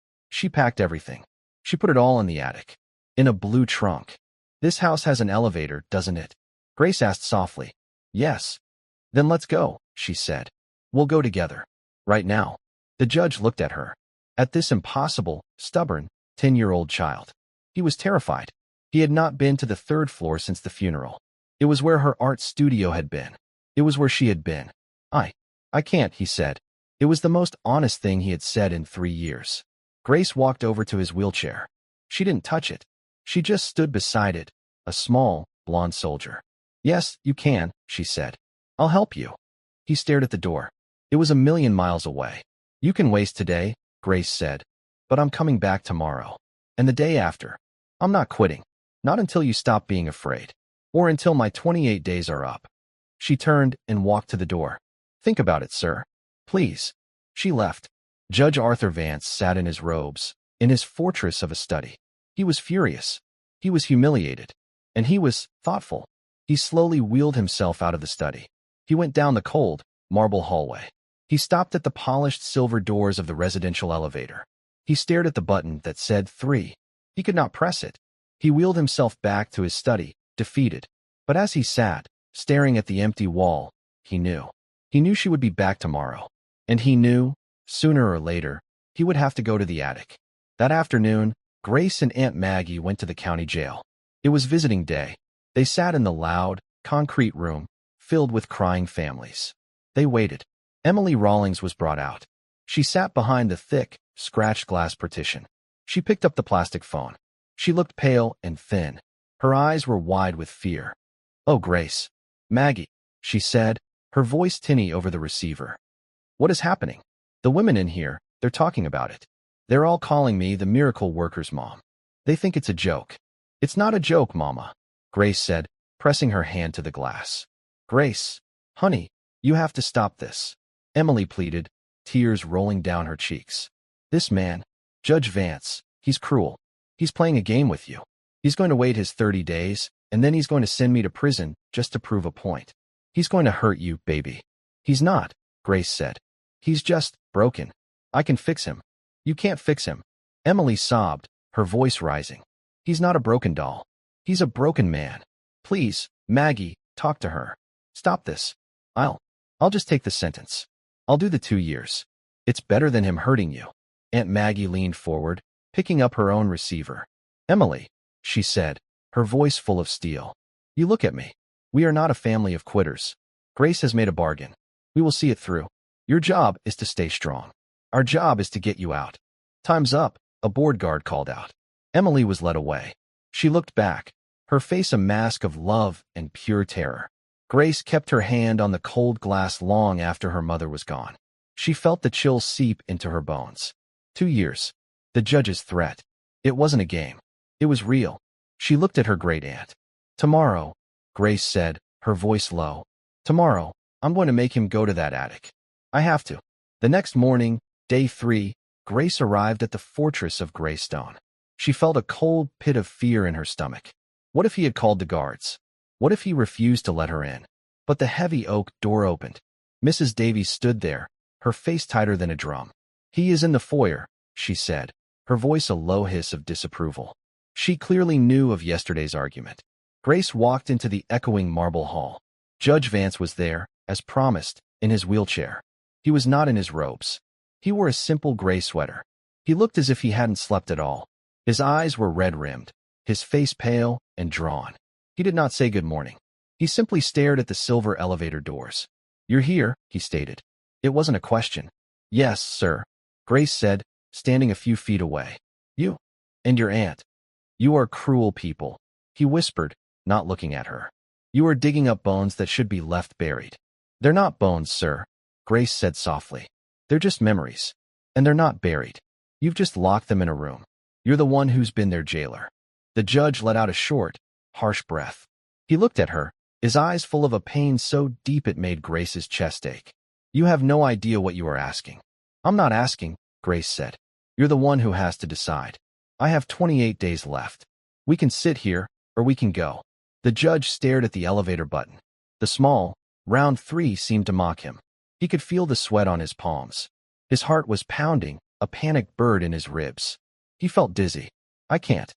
packed everything. She put it all in the attic. In a blue trunk. This house has an elevator, doesn't it?" Grace asked softly. "Yes." "Then let's go," she said. "We'll go together. Right now." The judge looked at her. At this impossible, stubborn, 10-year-old child. He was terrified. He had not been to the 3rd floor since the funeral. It was where her art studio had been. It was where she had been. I can't," he said. It was the most honest thing he had said in 3 years. Grace walked over to his wheelchair. She didn't touch it. She just stood beside it, a small, blonde soldier. "Yes, you can," she said. "I'll help you." He stared at the door. It was a million miles away. "You can waste today," Grace said. "But I'm coming back tomorrow. And the day after. I'm not quitting. Not until you stop being afraid. Or until my 28 days are up." She turned and walked to the door. "Think about it, sir. Please." She left. Judge Arthur Vance sat in his robes, in his fortress of a study. He was furious. He was humiliated. And he was thoughtful. He slowly wheeled himself out of the study. He went down the cold, marble hallway. He stopped at the polished silver doors of the residential elevator. He stared at the button that said 3. He could not press it. He wheeled himself back to his study, defeated. But as he sat, staring at the empty wall, he knew. He knew she would be back tomorrow. And he knew, sooner or later, he would have to go to the attic. That afternoon, Grace and Aunt Maggie went to the county jail. It was visiting day. They sat in the loud, concrete room, filled with crying families. They waited. Emily Rawlings was brought out. She sat behind the thick, scratched glass partition. She picked up the plastic phone. She looked pale and thin. Her eyes were wide with fear. "Oh, Grace. Maggie," she said, her voice tinny over the receiver. "What is happening? The women in here, they're talking about it. They're all calling me the miracle worker's mom. They think it's a joke." "It's not a joke, Mama," Grace said, pressing her hand to the glass. "Grace, honey, you have to stop this," Emily pleaded, tears rolling down her cheeks. "This man, Judge Vance, he's cruel. He's playing a game with you. He's going to wait his 30 days, and then he's going to send me to prison just to prove a point. He's going to hurt you, baby." "He's not," Grace said. "He's just broken. I can fix him." "You can't fix him," Emily sobbed, her voice rising. "He's not a broken doll. He's a broken man. Please, Maggie, talk to her. Stop this. I'll just take the sentence. I'll do the 2 years. It's better than him hurting you." Aunt Maggie leaned forward, picking up her own receiver. "Emily," she said, her voice full of steel. "You look at me. We are not a family of quitters. Grace has made a bargain. We will see it through. Your job is to stay strong. Our job is to get you out." "Time's up," a board guard called out. Emily was led away. She looked back, her face a mask of love and pure terror. Grace kept her hand on the cold glass long after her mother was gone. She felt the chill seep into her bones. 2 years. The judge's threat. It wasn't a game. It was real. She looked at her great-aunt. "Tomorrow," Grace said, her voice low. "Tomorrow, I'm going to make him go to that attic. I have to." The next morning, day 3, Grace arrived at the fortress of Greystone. She felt a cold pit of fear in her stomach. What if he had called the guards? What if he refused to let her in? But the heavy oak door opened. Mrs. Davies stood there, her face tighter than a drum. "He is in the foyer," she said, her voice a low hiss of disapproval. She clearly knew of yesterday's argument. Grace walked into the echoing marble hall. Judge Vance was there, as promised, in his wheelchair. He was not in his robes. He wore a simple gray sweater. He looked as if he hadn't slept at all. His eyes were red-rimmed, his face pale and drawn. He did not say good morning. He simply stared at the silver elevator doors. "You're here," he stated. It wasn't a question. "Yes, sir," Grace said, standing a few feet away. "You and your aunt. You are cruel people," he whispered, not looking at her. "You are digging up bones that should be left buried." "They're not bones, sir," Grace said softly. "They're just memories. And they're not buried. You've just locked them in a room. You're the one who's been their jailer." The judge let out a short, harsh breath. He looked at her, his eyes full of a pain so deep it made Grace's chest ache. "You have no idea what you are asking." "I'm not asking," Grace said. "You're the one who has to decide. I have 28 days left. We can sit here, or we can go." The judge stared at the elevator button. The small, round 3 seemed to mock him. He could feel the sweat on his palms. His heart was pounding, a panicked bird in his ribs. He felt dizzy. I can't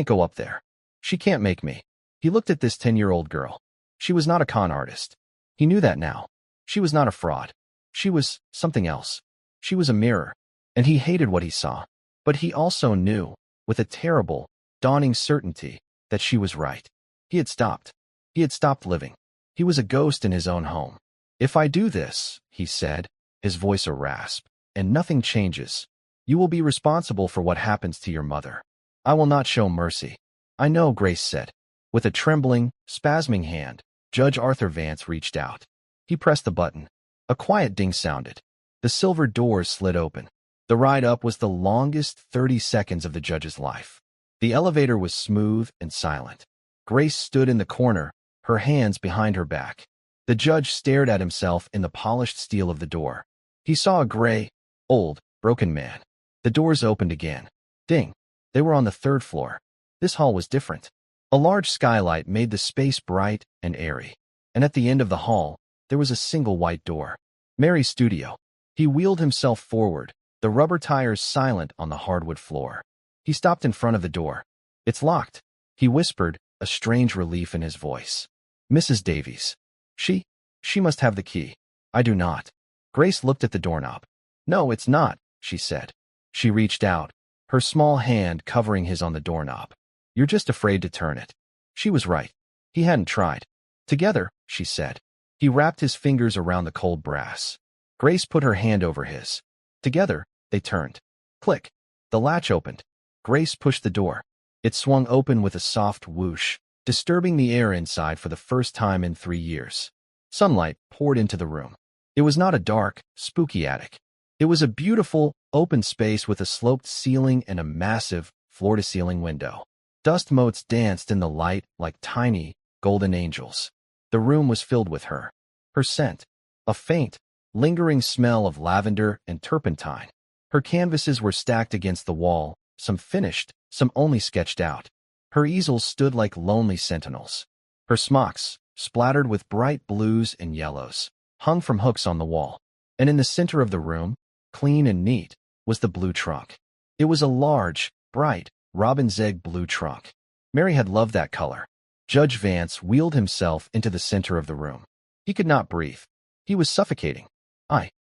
go up there. She can't make me." He looked at this 10-year-old girl. She was not a con artist. He knew that now. She was not a fraud. She was something else. She was a mirror, and he hated what he saw. But he also knew, with a terrible, dawning certainty, that she was right. He had stopped. He had stopped living. He was a ghost in his own home. "If I do this," he said, his voice a rasp, "and nothing changes, you will be responsible for what happens to your mother. I will not show mercy." "I know," Grace said. With a trembling, spasming hand, Judge Arthur Vance reached out. He pressed the button. A quiet ding sounded. The silver doors slid open. The ride up was the longest 30 seconds of the judge's life. The elevator was smooth and silent. Grace stood in the corner, her hands behind her back. The judge stared at himself in the polished steel of the door. He saw a gray, old, broken man. The doors opened again. Ding. They were on the 3rd floor. This hall was different. A large skylight made the space bright and airy. And at the end of the hall, there was a single white door. Mary's studio. He wheeled himself forward, the rubber tires silent on the hardwood floor. He stopped in front of the door. "It's locked," he whispered, a strange relief in his voice. "Mrs. Davies. She must have the key. I do not." Grace looked at the doorknob. "No, it's not," she said. She reached out, her small hand covering his on the doorknob. "You're just afraid to turn it." She was right. He hadn't tried. "Together," she said. He wrapped his fingers around the cold brass. Grace put her hand over his. Together, they turned. Click. The latch opened. Grace pushed the door. It swung open with a soft whoosh, disturbing the air inside for the first time in 3 years. Sunlight poured into the room. It was not a dark, spooky attic. It was a beautiful, open space with a sloped ceiling and a massive, floor-to-ceiling window. Dust motes danced in the light like tiny, golden angels. The room was filled with her. Her scent, a faint, lingering smell of lavender and turpentine. Her canvases were stacked against the wall, some finished, some only sketched out. Her easels stood like lonely sentinels. Her smocks, splattered with bright blues and yellows, hung from hooks on the wall. And in the center of the room, clean and neat, was the blue trunk. It was a large, bright, robin's egg blue trunk. Mary had loved that color. Judge Vance wheeled himself into the center of the room. He could not breathe. He was suffocating.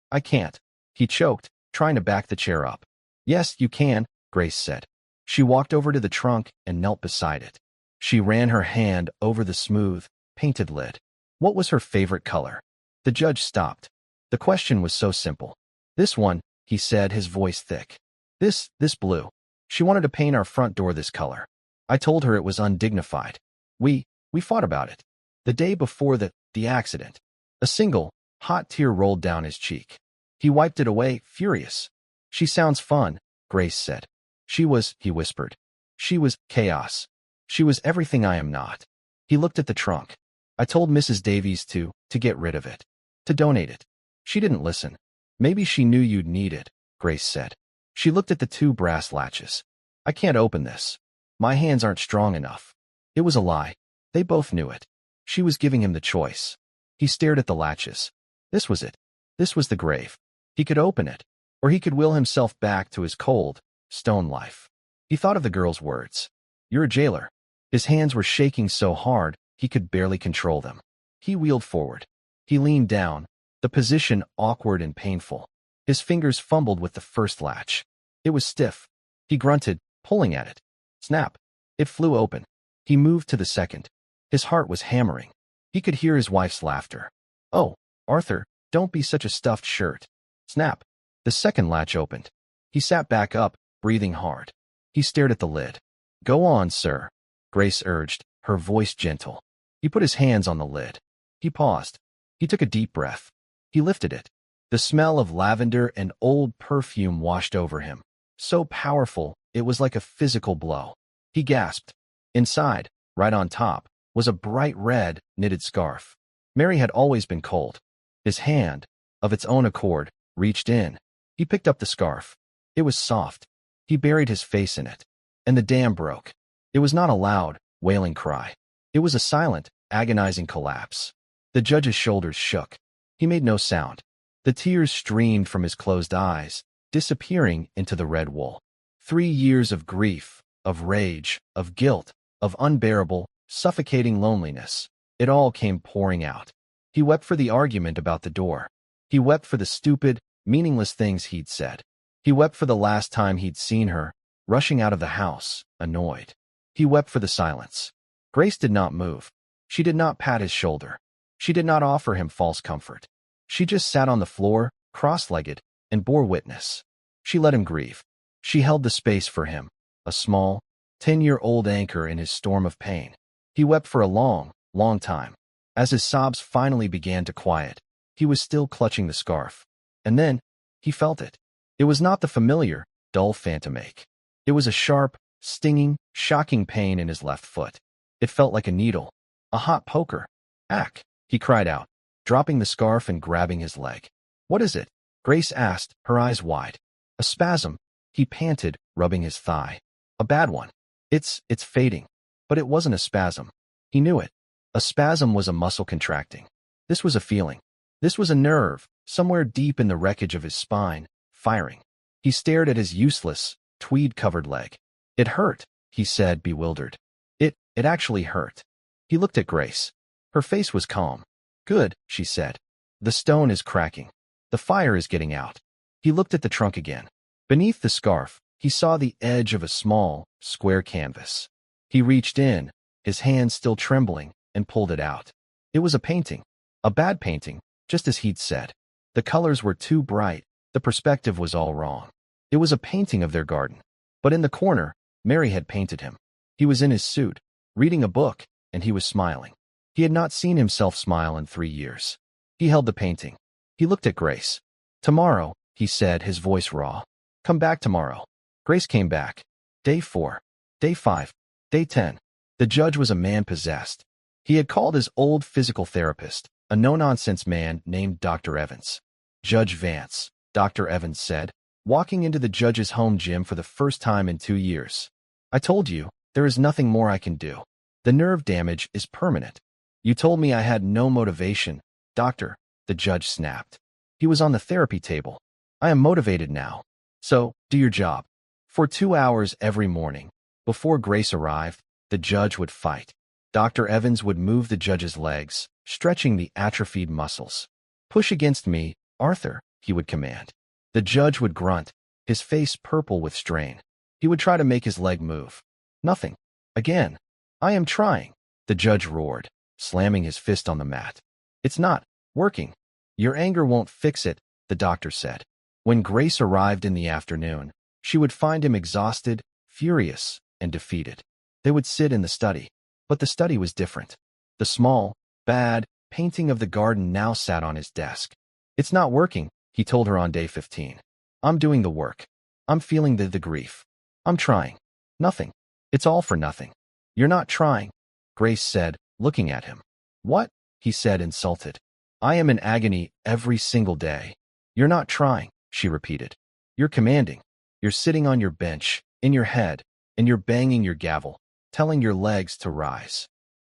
I can't. He choked, trying to back the chair up. "Yes, you can," Grace said. She walked over to the trunk and knelt beside it. She ran her hand over the smooth, painted lid. What was her favorite color? The judge stopped. The question was so simple. "This one," he said, his voice thick. This blue. She wanted to paint our front door this color. I told her it was undignified. We fought about it. The day before the accident. A single, hot tear rolled down his cheek. He wiped it away, furious. "She sounds fun," Grace said. "She was," he whispered. "She was chaos. She was everything I am not." He looked at the trunk. "I told Mrs. Davies to get rid of it. To donate it. She didn't listen." "Maybe she knew you'd need it," Grace said. She looked at the 2 brass latches. "I can't open this. My hands aren't strong enough." It was a lie. They both knew it. She was giving him the choice. He stared at the latches. This was it. This was the grave. He could open it, or he could will himself back to his cold, stone life. He thought of the girl's words. You're a jailer. His hands were shaking so hard, he could barely control them. He wheeled forward. He leaned down, the position awkward and painful. His fingers fumbled with the first latch. It was stiff. He grunted, pulling at it. Snap. It flew open. He moved to the second. His heart was hammering. He could hear his wife's laughter. Oh, Arthur, don't be such a stuffed shirt. Snap. The second latch opened. He sat back up, breathing hard. He stared at the lid. Go on, sir, Grace urged, her voice gentle. He put his hands on the lid. He paused. He took a deep breath. He lifted it. The smell of lavender and old perfume washed over him. So powerful, it was like a physical blow. He gasped. Inside, right on top, was a bright red, knitted scarf. Mary had always been cold. His hand, of its own accord, reached in. He picked up the scarf. It was soft. He buried his face in it. And the dam broke. It was not a loud, wailing cry. It was a silent, agonizing collapse. The judge's shoulders shook. He made no sound. The tears streamed from his closed eyes, disappearing into the red wool. 3 years of grief, of rage, of guilt, of unbearable, suffocating loneliness. It all came pouring out. He wept for the argument about the door. He wept for the stupid, meaningless things he'd said. He wept for the last time he'd seen her, rushing out of the house, annoyed. He wept for the silence. Grace did not move. She did not pat his shoulder. She did not offer him false comfort. She just sat on the floor, cross-legged, and bore witness. She let him grieve. She held the space for him, a small, 10-year-old anchor in his storm of pain. He wept for a long, long time. As his sobs finally began to quiet, he was still clutching the scarf. And then, he felt it. It was not the familiar, dull phantom ache. It was a sharp, stinging, shocking pain in his left foot. It felt like a needle, a hot poker. Ack, he cried out, dropping the scarf and grabbing his leg. What is it? Grace asked, her eyes wide. A spasm, he panted, rubbing his thigh. A bad one. It's fading. But it wasn't a spasm. He knew it. A spasm was a muscle contracting. This was a feeling. This was a nerve, somewhere deep in the wreckage of his spine, firing. He stared at his useless, tweed-covered leg. It hurt, he said, bewildered. It actually hurt. He looked at Grace. Her face was calm. Good, she said. The stone is cracking. The fire is getting out. He looked at the trunk again. Beneath the scarf, he saw the edge of a small, square canvas. He reached in, his hand still trembling, and pulled it out. It was a painting. A bad painting, just as he'd said. The colors were too bright. The perspective was all wrong. It was a painting of their garden. But in the corner, Mary had painted him. He was in his suit, reading a book, and he was smiling. He had not seen himself smile in 3 years. He held the painting. He looked at Grace. Tomorrow, he said, his voice raw. Come back tomorrow. Grace came back. Day 4. Day 5. Day 10. The judge was a man possessed. He had called his old physical therapist, a no-nonsense man named Dr. Evans. Judge Vance, Dr. Evans said, walking into the judge's home gym for the first time in 2 years. I told you, there is nothing more I can do. The nerve damage is permanent. You told me I had no motivation, doctor, the judge snapped. He was on the therapy table. I am motivated now. So, do your job. For 2 hours every morning, before Grace arrived, the judge would fight. Dr. Evans would move the judge's legs, stretching the atrophied muscles. Push against me, Arthur, he would command. The judge would grunt, his face purple with strain. He would try to make his leg move. Nothing. Again. I am trying, the judge roared, slamming his fist on the mat. It's not working. Your anger won't fix it, the doctor said. When Grace arrived in the afternoon, she would find him exhausted, furious, and defeated. They would sit in the study. But the study was different. The small, bad painting of the garden now sat on his desk. It's not working, he told her on day 15. I'm doing the work. I'm feeling the grief. I'm trying. Nothing. It's all for nothing. You're not trying, Grace said, looking at him. What? He said, insulted. I am in agony every single day. You're not trying, she repeated. You're commanding. You're sitting on your bench, in your head, and you're banging your gavel, telling your legs to rise.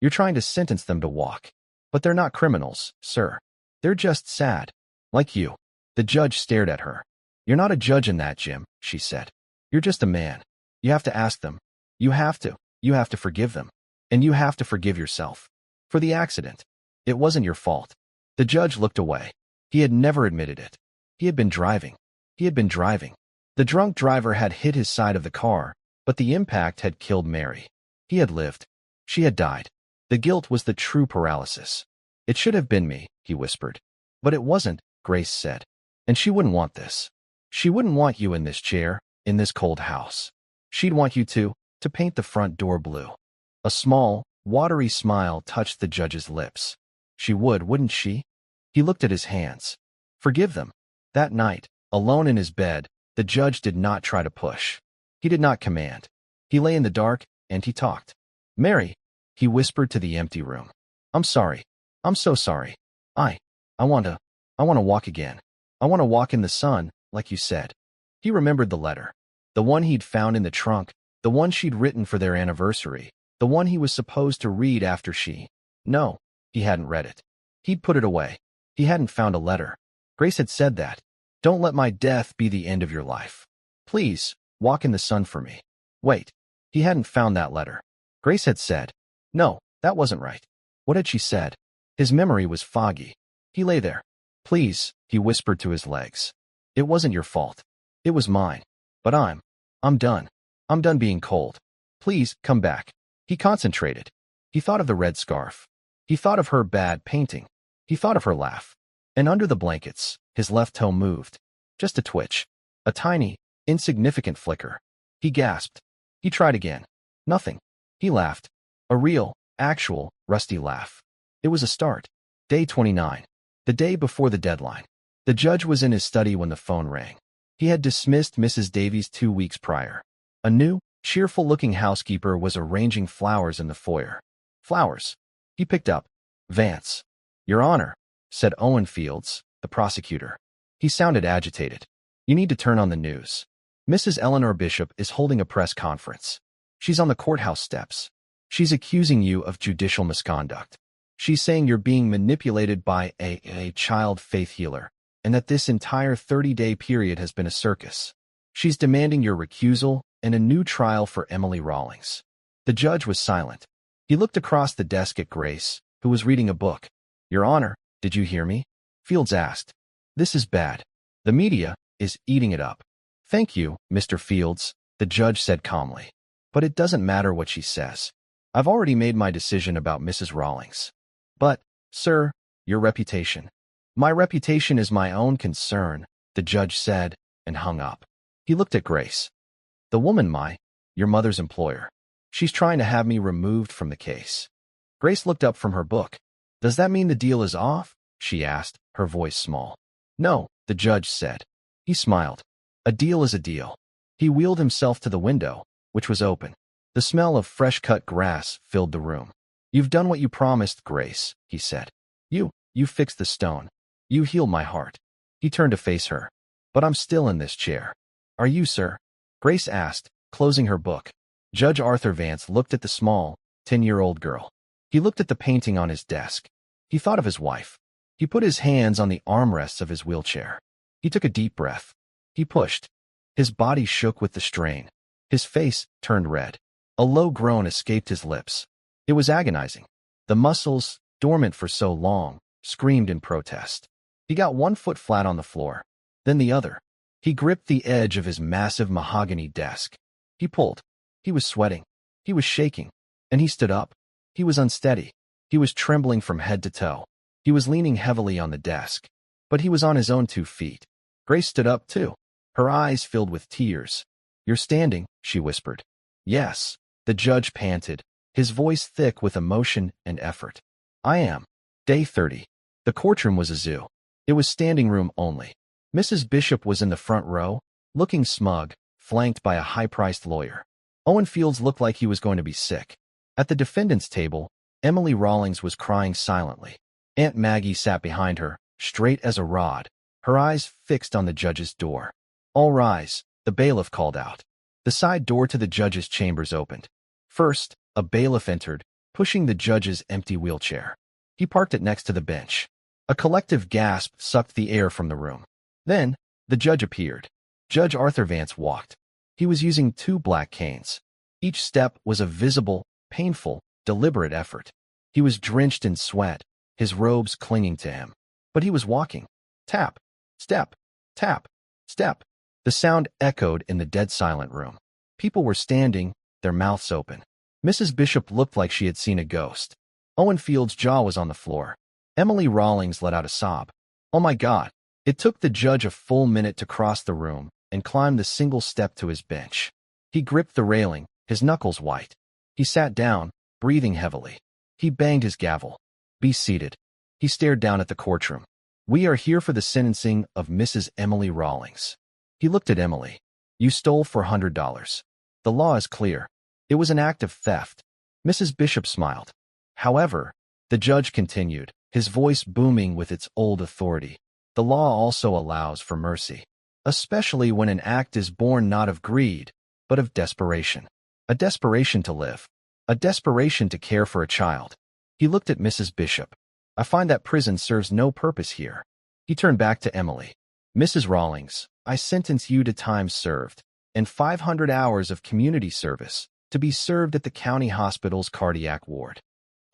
You're trying to sentence them to walk. But they're not criminals, sir. They're just sad. Like you. The judge stared at her. You're not a judge in that, Jim, she said. You're just a man. You have to ask them. You have to. You have to forgive them. And you have to forgive yourself. For the accident. It wasn't your fault. The judge looked away. He had never admitted it. He had been driving. He had been driving. The drunk driver had hit his side of the car, but the impact had killed Mary. He had lived. She had died. The guilt was the true paralysis. It should have been me, he whispered. But it wasn't, Grace said. And she wouldn't want this. She wouldn't want you in this chair, in this cold house. She'd want you to paint the front door blue. A small, watery smile touched the judge's lips. She would, wouldn't she? He looked at his hands. Forgive them. That night, alone in his bed, the judge did not try to push. He did not command. He lay in the dark, and he talked. Mary, he whispered to the empty room. I'm sorry. I'm so sorry. I want to walk again. I want to walk in the sun, like you said. He remembered the letter. The one he'd found in the trunk, the one she'd written for their anniversary, the one he was supposed to read after she. No, he hadn't read it. He'd put it away. He hadn't found a letter. Grace had said that. Don't let my death be the end of your life. Please, walk in the sun for me. Wait. He hadn't found that letter. Grace had said. No, that wasn't right. What had she said? His memory was foggy. He lay there. Please, he whispered to his legs. It wasn't your fault. It was mine. But I'm done. I'm done being cold. Please, come back. He concentrated. He thought of the red scarf. He thought of her bad painting. He thought of her laugh. And under the blankets, his left toe moved. Just a twitch. A tiny, insignificant flicker. He gasped. He tried again. Nothing. He laughed. A real, actual, rusty laugh. It was a start. Day 29. The day before the deadline. The judge was in his study when the phone rang. He had dismissed Mrs. Davies 2 weeks prior. A new, cheerful-looking housekeeper was arranging flowers in the foyer. Flowers. He picked up. Vance. Your Honor, said Owen Fields, the prosecutor. He sounded agitated. You need to turn on the news. Mrs. Eleanor Bishop is holding a press conference. She's on the courthouse steps. She's accusing you of judicial misconduct. She's saying you're being manipulated by a child faith healer, and that this entire 30-day period has been a circus. She's demanding your recusal and a new trial for Emily Rawlings. The judge was silent. He looked across the desk at Grace, who was reading a book. Your Honor, did you hear me? Fields asked. This is bad. The media is eating it up. Thank you, Mr. Fields, the judge said calmly. But it doesn't matter what she says. I've already made my decision about Mrs. Rawlings. But, sir, your reputation. My reputation is my own concern, the judge said, and hung up. He looked at Grace. The woman, your mother's employer. She's trying to have me removed from the case. Grace looked up from her book. Does that mean the deal is off? She asked, her voice small. No, the judge said. He smiled. A deal is a deal. He wheeled himself to the window, which was open. The smell of fresh-cut grass filled the room. You've done what you promised, Grace, he said. You fixed the stone. You healed my heart. He turned to face her. But I'm still in this chair. Are you, sir? Grace asked, closing her book. Judge Arthur Vance looked at the small, 10-year-old girl. He looked at the painting on his desk. He thought of his wife. He put his hands on the armrests of his wheelchair. He took a deep breath. He pushed. His body shook with the strain. His face turned red. A low groan escaped his lips. It was agonizing. The muscles, dormant for so long, screamed in protest. He got one foot flat on the floor, then the other. He gripped the edge of his massive mahogany desk. He pulled. He was sweating. He was shaking. And he stood up. He was unsteady. He was trembling from head to toe. He was leaning heavily on the desk. But he was on his own 2 feet. Grace stood up, too. Her eyes filled with tears. You're standing, she whispered. Yes, the judge panted, his voice thick with emotion and effort. I am. Day 30. The courtroom was a zoo. It was standing room only. Mrs. Bishop was in the front row, looking smug, flanked by a high-priced lawyer. Owen Fields looked like he was going to be sick. At the defendant's table, Emily Rawlings was crying silently. Aunt Maggie sat behind her, straight as a rod, her eyes fixed on the judge's door. All rise, the bailiff called out. The side door to the judge's chambers opened. First, a bailiff entered, pushing the judge's empty wheelchair. He parked it next to the bench. A collective gasp sucked the air from the room. Then, the judge appeared. Judge Arthur Vance walked. He was using 2 black canes. Each step was a visible, painful, deliberate effort. He was drenched in sweat, his robes clinging to him. But he was walking. Tap, step, tap, step. The sound echoed in the dead-silent room. People were standing, their mouths open. Mrs. Bishop looked like she had seen a ghost. Owen Field's jaw was on the floor. Emily Rawlings let out a sob. Oh my God. It took the judge a full minute to cross the room and climb the single step to his bench. He gripped the railing, his knuckles white. He sat down, breathing heavily. He banged his gavel. Be seated. He stared down at the courtroom. We are here for the sentencing of Mrs. Emily Rawlings. He looked at Emily. You stole $400. The law is clear. It was an act of theft. Mrs. Bishop smiled. However, the judge continued, his voice booming with its old authority. The law also allows for mercy, especially when an act is born not of greed, but of desperation. A desperation to live. A desperation to care for a child. He looked at Mrs. Bishop. I find that prison serves no purpose here. He turned back to Emily. Mrs. Rawlings, I sentence you to time served and 500 hours of community service to be served at the county hospital's cardiac ward.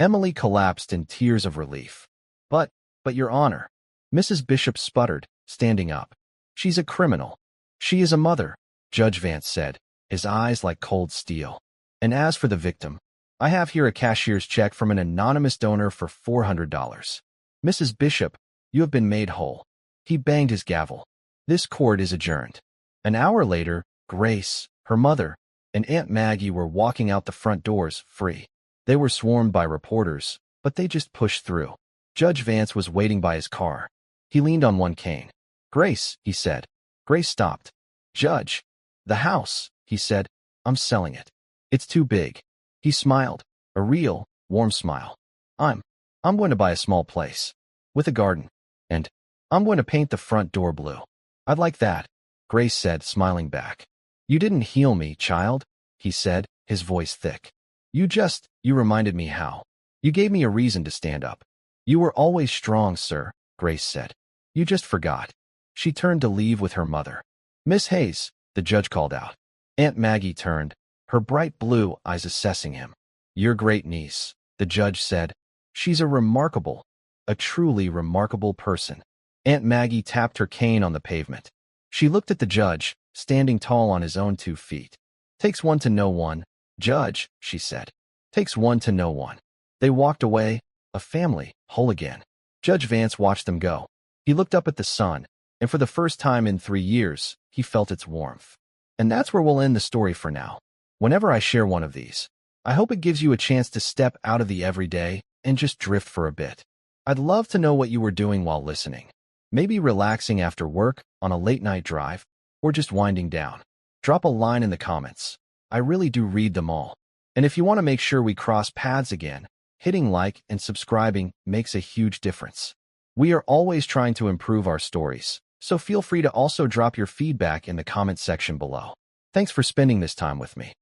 Emily collapsed in tears of relief. But Your Honor, Mrs. Bishop sputtered, standing up. She's a criminal. She is a mother, Judge Vance said, his eyes like cold steel. And as for the victim, I have here a cashier's check from an anonymous donor for $400. Mrs. Bishop, you have been made whole. He banged his gavel. This court is adjourned. An hour later, Grace, her mother, and Aunt Maggie were walking out the front doors, free. They were swarmed by reporters, but they just pushed through. Judge Vance was waiting by his car. He leaned on one cane. Grace, he said. Grace stopped. Judge. The house, he said. I'm selling it. It's too big. He smiled, a real, warm smile. I'm going to buy a small place. With a garden. And I'm going to paint the front door blue. I'd like that, Grace said, smiling back. You didn't heal me, child, he said, his voice thick. You reminded me how. You gave me a reason to stand up. You were always strong, sir, Grace said. You just forgot. She turned to leave with her mother. Miss Hayes, the judge called out. Aunt Maggie turned, her bright blue eyes assessing him. Your great niece, the judge said. She's a truly remarkable person. Aunt Maggie tapped her cane on the pavement. She looked at the judge, standing tall on his own 2 feet. Takes one to know one, Judge, she said. Takes one to know one. They walked away, a family, whole again. Judge Vance watched them go. He looked up at the sun, and for the first time in 3 years, he felt its warmth. And that's where we'll end the story for now. Whenever I share one of these, I hope it gives you a chance to step out of the everyday and just drift for a bit. I'd love to know what you were doing while listening. Maybe relaxing after work, on a late-night drive, or just winding down. Drop a line in the comments. I really do read them all. And if you want to make sure we cross paths again, hitting like and subscribing makes a huge difference. We are always trying to improve our stories, so feel free to also drop your feedback in the comment section below. Thanks for spending this time with me.